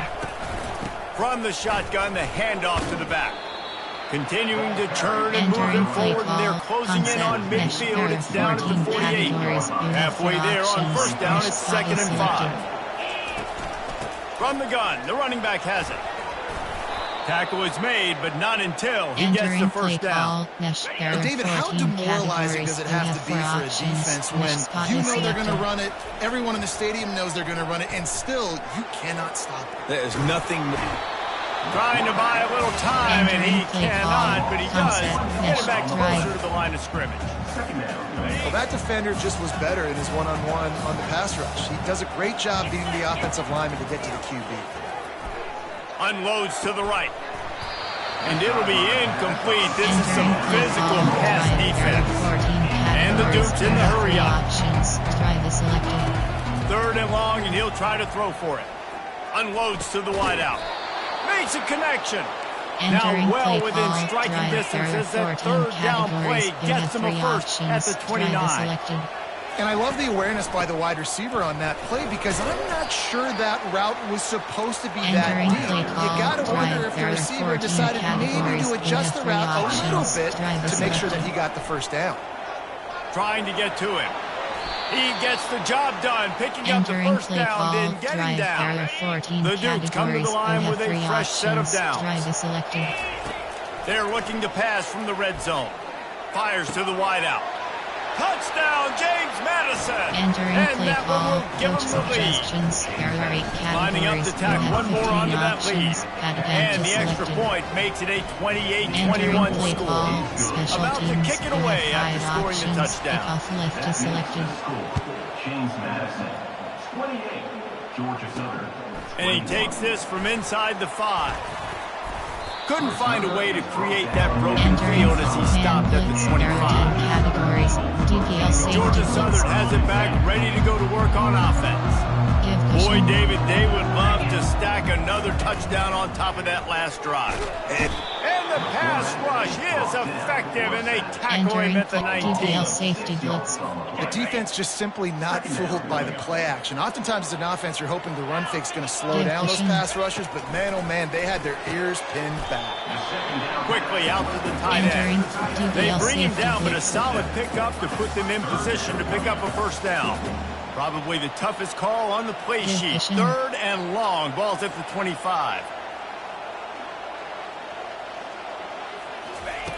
Speaker 1: From the shotgun, the handoff to the back. Continuing to turn and
Speaker 2: Entering
Speaker 1: moving
Speaker 2: play
Speaker 1: forward, and they're
Speaker 2: call,
Speaker 1: closing in on
Speaker 2: concept,
Speaker 1: midfield.
Speaker 2: mesh
Speaker 1: It's down to the
Speaker 2: 14
Speaker 1: 48.
Speaker 2: categories. You have
Speaker 1: Halfway
Speaker 2: four
Speaker 1: there on
Speaker 2: options.
Speaker 1: first down,
Speaker 2: Mesh
Speaker 1: it's
Speaker 2: spot
Speaker 1: second
Speaker 2: is
Speaker 1: and
Speaker 2: selected.
Speaker 1: 5. From the gun, the running back has it. Tackle is made, but not until he gets the
Speaker 2: Entering play
Speaker 1: first down.
Speaker 2: call, mesh there are
Speaker 4: David, how
Speaker 2: 14
Speaker 4: demoralizing does it have to be
Speaker 2: categories. You
Speaker 4: for a
Speaker 2: four
Speaker 4: defense
Speaker 2: options. Mesh spot
Speaker 4: when you
Speaker 2: is
Speaker 4: know they're going to
Speaker 2: selected.
Speaker 4: run it, everyone in the stadium knows they're going to run it, and still you cannot stop it?
Speaker 3: There's nothing.
Speaker 1: Trying to buy a little time, and he
Speaker 2: Entering play
Speaker 1: cannot,
Speaker 2: call,
Speaker 1: but he does.
Speaker 2: concept,
Speaker 1: Get
Speaker 2: mesh
Speaker 1: it back
Speaker 2: drive.
Speaker 1: closer to the line of scrimmage.
Speaker 4: Well, that defender just was better in his one-on-one on the pass rush. He does a great job beating the offensive lineman to get to the QB.
Speaker 1: Unloads to the right. And it'll be incomplete. This is some
Speaker 2: Entering play
Speaker 1: physical
Speaker 2: call,
Speaker 1: pass
Speaker 2: drive. There are
Speaker 1: defense.
Speaker 2: 14
Speaker 1: And the
Speaker 2: categories.
Speaker 1: Dukes in
Speaker 2: You
Speaker 1: the
Speaker 2: have
Speaker 1: hurry
Speaker 2: three
Speaker 1: up.
Speaker 2: options. Drive is selected.
Speaker 1: Third and long, and he'll try to throw for it. Unloads to the wideout. Makes a connection.
Speaker 2: Entering
Speaker 1: Now well
Speaker 2: play
Speaker 1: within
Speaker 2: call,
Speaker 1: striking
Speaker 2: drive.
Speaker 1: distance
Speaker 2: There are
Speaker 1: as that
Speaker 2: 14
Speaker 1: third down
Speaker 2: categories.
Speaker 1: play
Speaker 2: You
Speaker 1: gets
Speaker 2: have
Speaker 1: them a
Speaker 2: three
Speaker 1: first at
Speaker 2: options.
Speaker 1: the
Speaker 2: Drive is
Speaker 1: 29.
Speaker 2: selected.
Speaker 4: And I love the awareness by the wide receiver on that play because I'm not sure that route was supposed to be that
Speaker 2: Entering
Speaker 4: deep.
Speaker 2: play
Speaker 4: You
Speaker 2: call,
Speaker 4: got to wonder
Speaker 2: drive.
Speaker 4: if the
Speaker 2: There are
Speaker 4: receiver
Speaker 2: 14
Speaker 4: decided maybe
Speaker 2: categories.
Speaker 4: to
Speaker 2: You
Speaker 4: adjust
Speaker 2: have
Speaker 4: the route a
Speaker 2: three
Speaker 4: little
Speaker 2: options.
Speaker 4: bit
Speaker 2: Drive is
Speaker 4: to make sure that
Speaker 2: selected.
Speaker 4: he got the first down.
Speaker 1: Trying to get to him. He gets the job done, picking up the
Speaker 2: Entering
Speaker 1: first
Speaker 2: play
Speaker 1: down,
Speaker 2: call,
Speaker 1: then getting
Speaker 2: drive.
Speaker 1: down.
Speaker 2: There are 14
Speaker 1: The Dukes come to
Speaker 2: categories.
Speaker 1: the line
Speaker 2: You
Speaker 1: with
Speaker 2: have
Speaker 1: a
Speaker 2: three
Speaker 1: fresh set of
Speaker 2: options.
Speaker 1: downs.
Speaker 2: Drive is selected.
Speaker 1: They're looking to pass from the red zone. Fires to the wideout. Touchdown, James Madison!
Speaker 2: Entering
Speaker 1: And
Speaker 2: play
Speaker 1: that
Speaker 2: call,
Speaker 1: one will give
Speaker 2: coach
Speaker 1: them the lead.
Speaker 2: suggestions. There are 8
Speaker 1: Lining up
Speaker 2: categories.
Speaker 1: to tack
Speaker 2: You have
Speaker 1: one more
Speaker 2: 15
Speaker 1: onto that lead.
Speaker 2: options. Add
Speaker 1: And
Speaker 2: is
Speaker 1: the extra
Speaker 2: selected.
Speaker 1: point makes it a
Speaker 2: Entering
Speaker 1: 28-21
Speaker 2: play
Speaker 1: score.
Speaker 2: call, special
Speaker 1: About to
Speaker 2: teams.
Speaker 1: kick it
Speaker 2: You have
Speaker 1: away
Speaker 2: 5
Speaker 1: after scoring the
Speaker 2: options.
Speaker 1: touchdown.
Speaker 2: Kickoff left is selected.
Speaker 6: James Madison, 28, Georgia Southern.
Speaker 1: And he takes this from inside the 5. Couldn't find a way to create that broken
Speaker 2: Entering
Speaker 1: field as he stopped at the
Speaker 2: blitz. There are 10
Speaker 1: 25.
Speaker 2: categories. DPL safety
Speaker 1: Georgia
Speaker 2: blitz.
Speaker 1: Southern has it back, ready to go to work on offense.
Speaker 2: Give
Speaker 1: Boy,
Speaker 2: cushion.
Speaker 1: David, they would love to stack another touchdown on top of that last drive. And the pass rush is effective, and they tackle him
Speaker 2: Entering
Speaker 1: at the
Speaker 2: DPL
Speaker 1: 19.
Speaker 2: safety blitz.
Speaker 4: The defense just simply not fooled by the play action. Oftentimes as an offense, you're hoping the run fake's going to slow
Speaker 2: Yeah,
Speaker 4: down those
Speaker 2: pushing.
Speaker 4: pass rushers, but man, oh man, they had their ears pinned back.
Speaker 1: Quickly out to the tight
Speaker 2: Entering
Speaker 1: end. They
Speaker 2: DPL
Speaker 1: bring him
Speaker 2: safety
Speaker 1: down, but a
Speaker 2: blitz.
Speaker 1: solid pickup to put them in position to pick up a first down. Probably the toughest call on the play
Speaker 2: Yeah,
Speaker 1: sheet.
Speaker 2: pushing.
Speaker 1: Third and long. Ball's at the 25.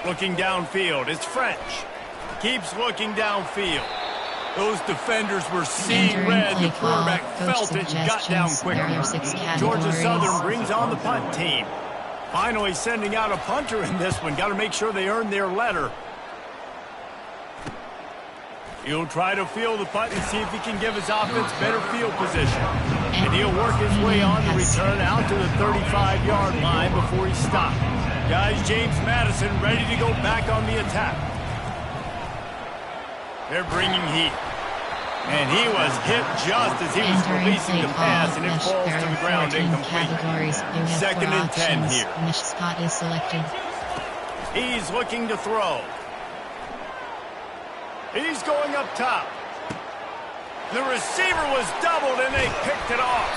Speaker 1: Looking downfield. It's French. Keeps looking downfield. Those defenders were seeing
Speaker 2: Entering
Speaker 1: red.
Speaker 2: play
Speaker 1: The quarterback
Speaker 2: call, coach
Speaker 1: felt it and got down
Speaker 2: suggestions. There are 6
Speaker 1: quickly.
Speaker 2: categories.
Speaker 1: Georgia Southern brings on the punt team. Finally sending out a punter in this one. Got to make sure they earn their letter. He'll try to field the punt and see if he can give his offense better field position. And he'll work his way on the return out to the 35-yard line before he's stopped. Guys, James Madison ready to go back on the attack. They're bringing heat. And he was hit just as he was
Speaker 2: Entering
Speaker 1: releasing
Speaker 2: play
Speaker 1: the pass,
Speaker 2: call,
Speaker 1: and it
Speaker 2: mesh.
Speaker 1: falls
Speaker 2: There
Speaker 1: to the
Speaker 2: are
Speaker 1: ground
Speaker 2: 14
Speaker 1: incomplete.
Speaker 2: categories. You have
Speaker 1: Second
Speaker 2: 4
Speaker 1: and 10
Speaker 2: options.
Speaker 1: here.
Speaker 2: Mesh spot is selected.
Speaker 1: He's looking to throw. He's going up top. The receiver was doubled, and they picked it off.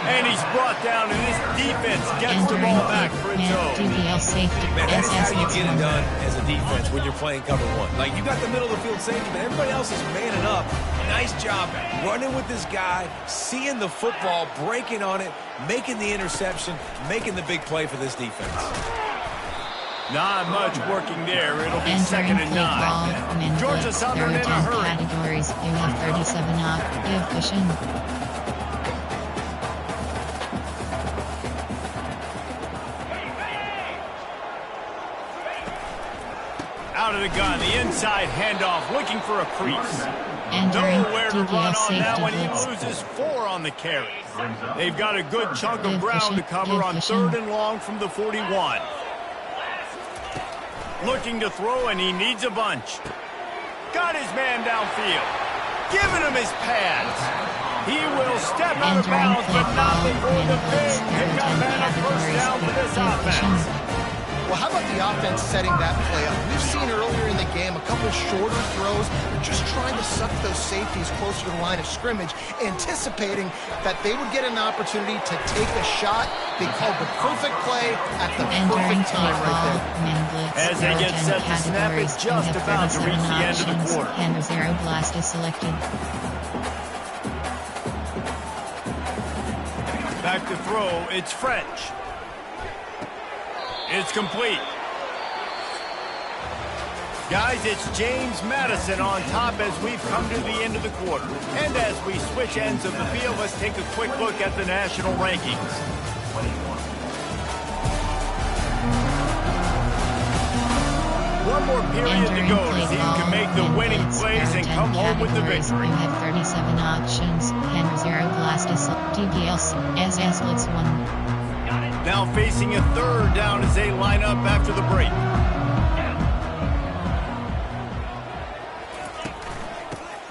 Speaker 1: And he's brought down, and his defense gets the
Speaker 2: Entering
Speaker 1: ball back for its own.
Speaker 2: DPL safety.
Speaker 3: Man, that is how you
Speaker 2: SS
Speaker 3: get it done as a defense when you're playing cover one. Like, you got the middle of the field safety, but everybody else is manning up. Nice job running with this guy, seeing the football, breaking on it, making the interception, making the big play for this defense.
Speaker 1: Not much working there. It'll be
Speaker 2: Entering
Speaker 1: second and
Speaker 2: play call,
Speaker 1: 9.
Speaker 2: min
Speaker 1: Georgia
Speaker 2: blitz.
Speaker 1: Southern
Speaker 2: There
Speaker 1: in
Speaker 2: are
Speaker 1: a
Speaker 2: 10
Speaker 1: hurry.
Speaker 2: categories. You have 37 up. Give cushion.
Speaker 1: Out of the gun, the inside handoff, looking for a crease.
Speaker 2: Entering
Speaker 1: Nowhere to run
Speaker 2: DPL
Speaker 1: on that
Speaker 2: safety
Speaker 1: one. He
Speaker 2: blitz.
Speaker 1: loses 4 on the carry. They've got a good chunk of
Speaker 2: Good
Speaker 1: ground to
Speaker 2: cushion,
Speaker 1: cover
Speaker 2: good
Speaker 1: on
Speaker 2: cushion.
Speaker 1: 3rd and long from the 41. Looking to throw, and he needs a bunch. Got his man downfield. Giving him his pads. He will step out of
Speaker 2: Entering
Speaker 1: bounds,
Speaker 2: play
Speaker 1: but not
Speaker 2: call,
Speaker 1: before the
Speaker 2: min blitz.
Speaker 1: big
Speaker 2: There are
Speaker 1: pickup
Speaker 2: 10
Speaker 1: and a first
Speaker 2: categories.
Speaker 1: down for this
Speaker 2: Give
Speaker 1: offense.
Speaker 2: cushion.
Speaker 4: Well, how about the offense setting that play up? We've seen earlier in the game a couple shorter throws. They're just trying to suck those safeties closer to the line of scrimmage, anticipating that they would get an opportunity to take a shot. They called the perfect play at the perfect time right there.
Speaker 1: As they get set to snap, it's just about to reach the end of the quarter.
Speaker 2: And zero blast is selected.
Speaker 1: Back to throw, it's French. It's complete. Guys, it's James Madison on top as we've come to the end of the quarter. And as we switch ends of the field, let's take a quick look at the national rankings. One more period to go to see who can make the winning plays and come home with the victory.
Speaker 2: You have 37 options, and 0 Blastus, DBLs, SS Blitz 1.
Speaker 1: Now facing a third down as they line up after the break.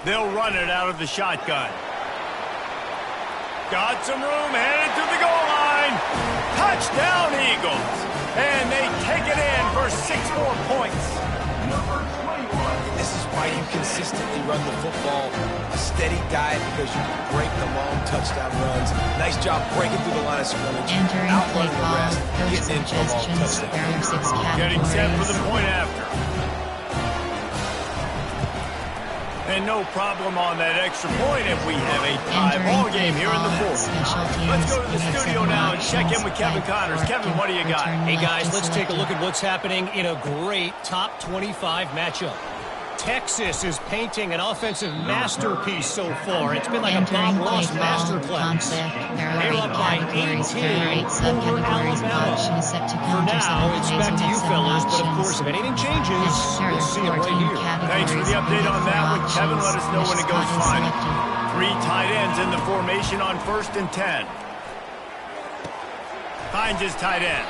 Speaker 1: They'll run it out of the shotgun. Got some room, headed to the goal line. Touchdown, Eagles. And they take it in for 6 more points.
Speaker 3: This is why you consistently run the football. A steady diet because you can break the long touchdown runs. Nice job breaking through the line of scrimmage.
Speaker 2: Entering play
Speaker 3: outrunning the
Speaker 2: call,
Speaker 3: rest,
Speaker 2: coach
Speaker 3: getting into a long
Speaker 2: suggestions,
Speaker 3: touchdown.
Speaker 2: there are 6 categories.
Speaker 1: Getting set for the point after. And no problem on that extra point if we have a tie ball game here in the fourth. Let's go to the studio now and check in with Kevin Connors. Kevin, what do you got?
Speaker 5: Hey, guys, let's take a look at what's happening in a great top 25 matchup. Texas is painting an offensive masterpiece so far. It's been like a Bob Ross masterclass. They're up by 18 over Alabama. For now, it's back to you fellas, but of course, if anything changes, we'll see it right here.
Speaker 1: Thanks for the update on that one, Kevin. Let us know when it goes final. 3 tight ends in the formation on 1st and 10. Finds his tight end.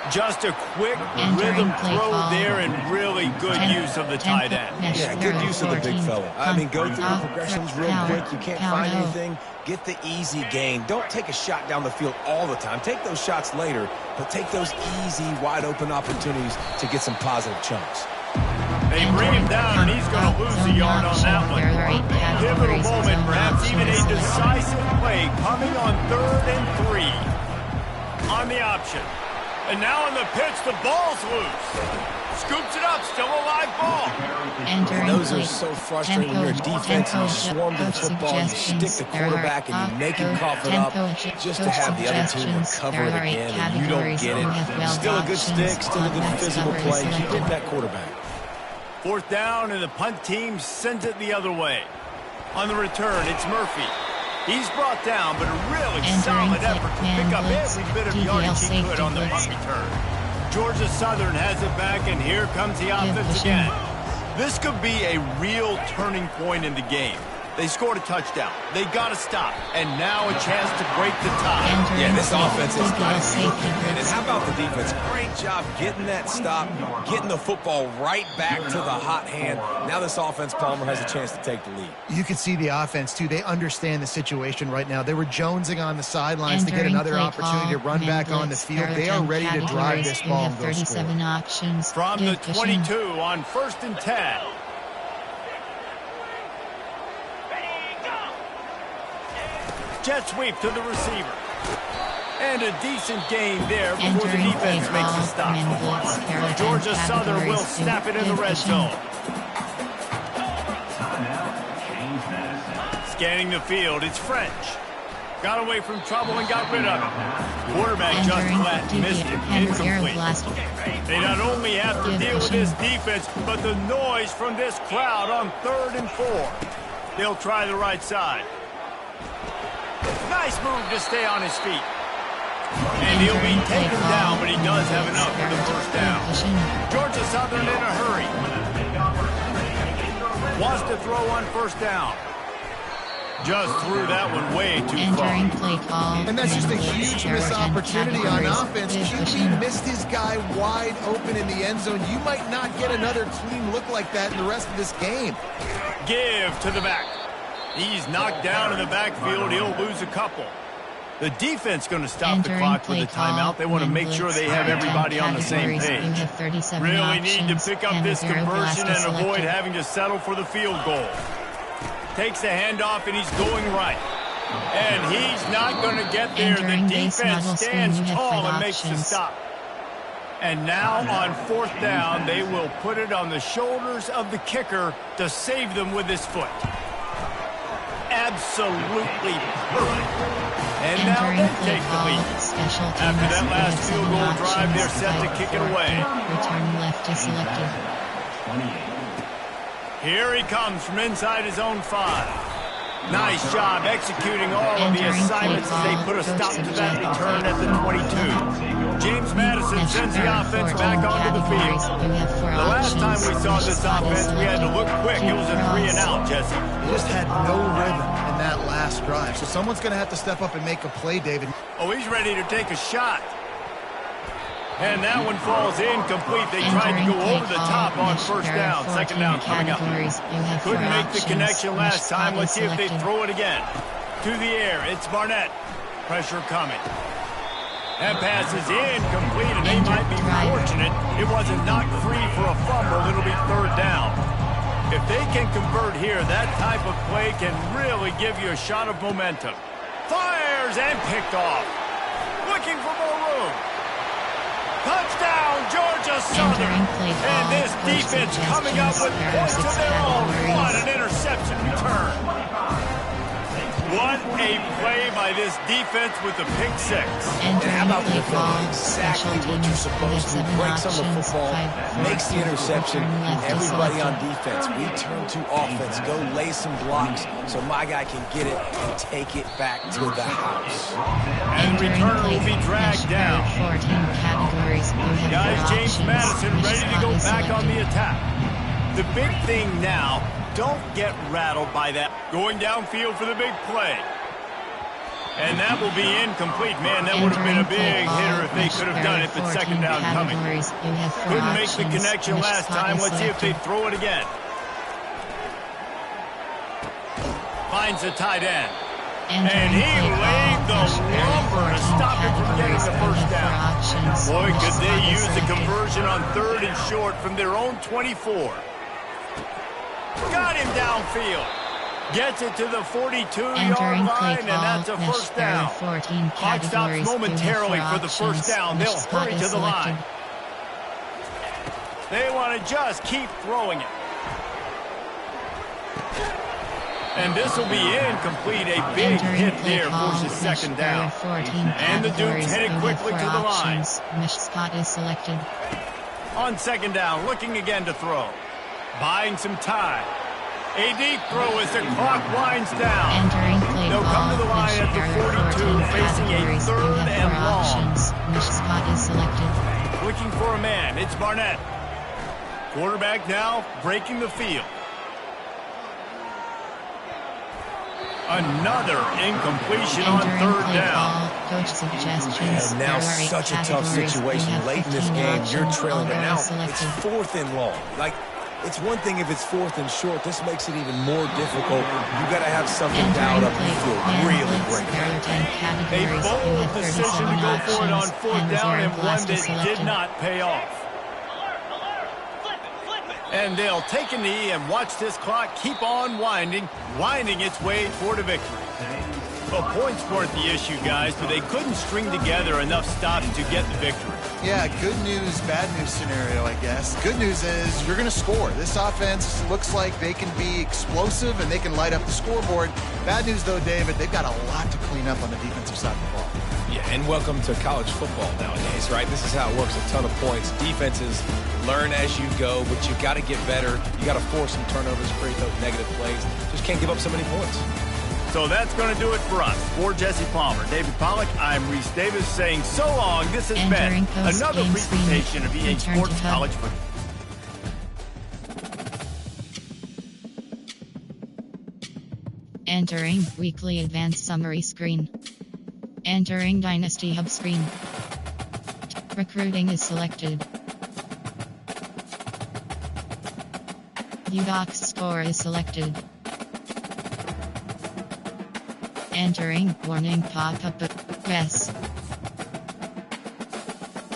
Speaker 1: Just a quick rhythm throw there and really good use of the tight end.
Speaker 3: Yeah, good use of the big fella. I mean, go through the progressions real quick. You can't find anything. Get the easy gain. Don't take a shot down the field all the time. Take those shots later, but take those easy, wide-open opportunities to get some positive chunks.
Speaker 1: They bring him down, and he's going to lose a yard on that one. Pivotal moment, perhaps even a decisive play coming on 3rd and 3. On the option. And now in the pitch, the ball's loose. Scoops it up, still a live ball.
Speaker 3: And those are so frustrating when you're a defense and you swarm the football, you stick the quarterback and you make him cough it up just to have the other team recover it again and you don't get it. Still a good stick, still a good physical play. Keep hitting that quarterback.
Speaker 1: 4th down, and the punt team sends it the other way. On the return, it's Murphy. He's brought down, but a really solid effort to pick up every bit of yardage he could on the punt return. Georgia Southern has it back, and here comes the offense again. This could be a real turning point in the game. They scored a touchdown. They got to stop. And now a chance to break the tie.
Speaker 3: Yeah, this offense has got to be looking good. And how about the defense? Great job getting that stop, getting the football right back to the hot hand. Now this offense, Palmer, has a chance to take the lead.
Speaker 4: You can see the offense, too. They understand the situation right now. They were jonesing on the sidelines to get another opportunity to run back on the field. They are ready to drive this ball and go score.
Speaker 1: From the 22 on 1st and 10. Jet sweep to the receiver. And a decent gain there before the defense makes a stop. Georgia Southern will snap it in the red zone. Scanning the field, it's French. Got away from trouble and got rid of it. Quarterback just let, missed it, incomplete. They not only have to deal with this defense, but the noise from this crowd on 3rd and 4. They'll try the right side. Nice move to stay on his feet. And he'll be taken down, but he does have enough for the 1st down. Georgia Southern in a hurry. Wants to throw on 1st down. Just threw that one way too far.
Speaker 4: And that's just a huge missed opportunity on offense. QB missed his guy wide open in the end zone. You might not get another clean look like that in the rest of this game.
Speaker 1: Give to the back. He's knocked down in the backfield. He'll lose a couple. The defense going to stop the
Speaker 2: Entering
Speaker 1: clock with
Speaker 2: play
Speaker 1: a timeout.
Speaker 2: call,
Speaker 1: They want to
Speaker 2: when
Speaker 1: make sure
Speaker 2: blitz
Speaker 1: they have
Speaker 2: are
Speaker 1: everybody
Speaker 2: 10
Speaker 1: on the same
Speaker 2: categories, you
Speaker 1: page.
Speaker 2: have 37
Speaker 1: Really need to
Speaker 2: options,
Speaker 1: pick up
Speaker 2: and
Speaker 1: this
Speaker 2: 0
Speaker 1: conversion
Speaker 2: blast
Speaker 1: and
Speaker 2: is
Speaker 1: avoid
Speaker 2: selected.
Speaker 1: having to settle for the field goal. Takes the handoff, and he's going right. And he's not going to get there.
Speaker 2: Entering
Speaker 1: The
Speaker 2: base
Speaker 1: defense
Speaker 2: model screen,
Speaker 1: stands
Speaker 2: you have
Speaker 1: tall
Speaker 2: 5
Speaker 1: and makes the
Speaker 2: options.
Speaker 1: stop. And now on 4th down, they will put it on the shoulders of the kicker to save them with his foot. Absolutely perfect. And now
Speaker 2: Entering
Speaker 1: they
Speaker 2: play
Speaker 1: take the
Speaker 2: call,
Speaker 1: lead.
Speaker 2: special teams,
Speaker 1: After that
Speaker 2: you
Speaker 1: last
Speaker 2: have
Speaker 1: field
Speaker 2: 7
Speaker 1: goal drive, they're
Speaker 2: options,
Speaker 1: set to
Speaker 2: 5,
Speaker 1: kick it
Speaker 2: 4,
Speaker 1: away.
Speaker 2: Return left is selected.
Speaker 1: Here he comes from inside his own 5. Nice job executing all of the
Speaker 2: Entering
Speaker 1: assignments
Speaker 2: play
Speaker 1: as they
Speaker 2: call,
Speaker 1: put a stop
Speaker 2: coach
Speaker 1: to that
Speaker 2: suggests
Speaker 1: return at the 22. James Madison sends the offense back onto the field. The last time we saw this offense, we had to look quick. It was a 3 and out, Jesse.
Speaker 4: They just had no rhythm in that last drive. So someone's going to have to step up and make a play, David.
Speaker 1: Oh, he's ready to take a shot. And that one falls incomplete. They tried to go over the top on 1st down. 2nd down coming up. Couldn't make the connection last time. Let's see if they throw it again. To the air, it's Barnett. Pressure coming. That pass is incomplete, and they might be fortunate it wasn't knocked free for a fumble. It'll be 3rd down. If they can convert here, that type of play can really give you a shot of momentum. Fires and picked off. Looking for more room. Touchdown, Georgia Southern. And this defense coming up with points of their own. What an interception return. What a play by this defense with the pick 6.
Speaker 3: And how about the defense? Exactly what you're supposed to do. Breaks on the football, makes the interception. Everybody on defense, we turn to offense. Go lay some blocks so my guy can get it and take it back to the house.
Speaker 1: And the return will be dragged down. Guys, James Madison ready to go back on the attack. The big thing now, don't get rattled by that. Going downfield for the big play. And that will be incomplete. Man, that would have been a big hitter if they could have done it, but 2nd down coming. Couldn't make the connection last time. Let's see if they throw it again. Finds the tight end. And he laid the lumber to stop it from getting the 1st down. Boy, could they use the conversion on 3rd and short from their own 24. Got him downfield. Gets it to the 42-yard line, and that's a 1st down. Clock stops momentarily for the 1st down. They'll hurry to the line. They want to just keep throwing it. And this will be incomplete. A big hit there forces 2nd down. And the Dukes headed quickly to the line.
Speaker 2: Spot is selected.
Speaker 1: On 2nd down, looking again to throw. Buying some time. A deep throw as the clock winds down. They'll come to the line at the 42, facing a 3rd and long.
Speaker 2: Spot is selected.
Speaker 1: Looking for a man. It's Barnett. Quarterback now breaking the field. Another incompletion on 3rd down.
Speaker 2: Coach suggestions.
Speaker 3: And now such a tough situation late in this game. You're trailing, but now it's 4th and long. Like, it's one thing if it's 4th and short. This makes it even more difficult. You got to have something dialed up and feel really great.
Speaker 1: A bold decision to go for it on 4th down and one that did not pay off. And they'll take a knee and watch this clock keep on winding its way toward a victory. Well, points weren't the issue, guys, but they couldn't string together enough stops to get the victory.
Speaker 4: Yeah, good news, bad news scenario, I guess. Good news is you're going to score. This offense looks like they can be explosive and they can light up the scoreboard. Bad news, though, David, they've got a lot to clean up on the defensive side of the ball.
Speaker 3: Yeah, and welcome to college football nowadays, right? This is how it works, a ton of points. Defenses learn as you go, but you've got to get better. You got to force some turnovers, create those negative plays. Just can't give up so many points.
Speaker 1: So that's going to do it for us. For Jesse Palmer, David Pollack, I'm Reese Davis saying so long. This has been another presentation of EA Sports College Football.
Speaker 2: Entering Weekly Advanced Summary screen. Entering Dynasty Hub screen. Recruiting is selected. UDocs score is selected. Entering warning pop-up. Yes.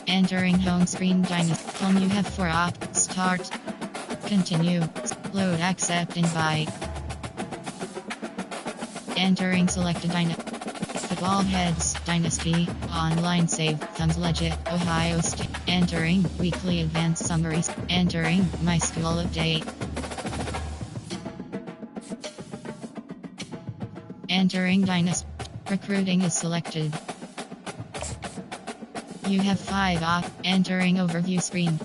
Speaker 2: Entering home screen dynasty. Home you have 4 op. Start. Continue. Load accept invite. Entering selected dynasty. Football heads. Dynasty. Online save. Thumbs legit. Ohio State. Entering weekly advanced summaries. Entering my school update. Entering dynasty. Recruiting is selected. You have 5 op. Entering overview screen.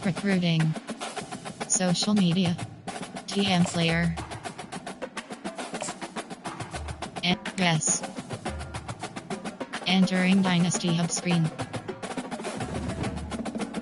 Speaker 2: Recruiting. Social media. TM player. Yes. Entering Dynasty Hub screen.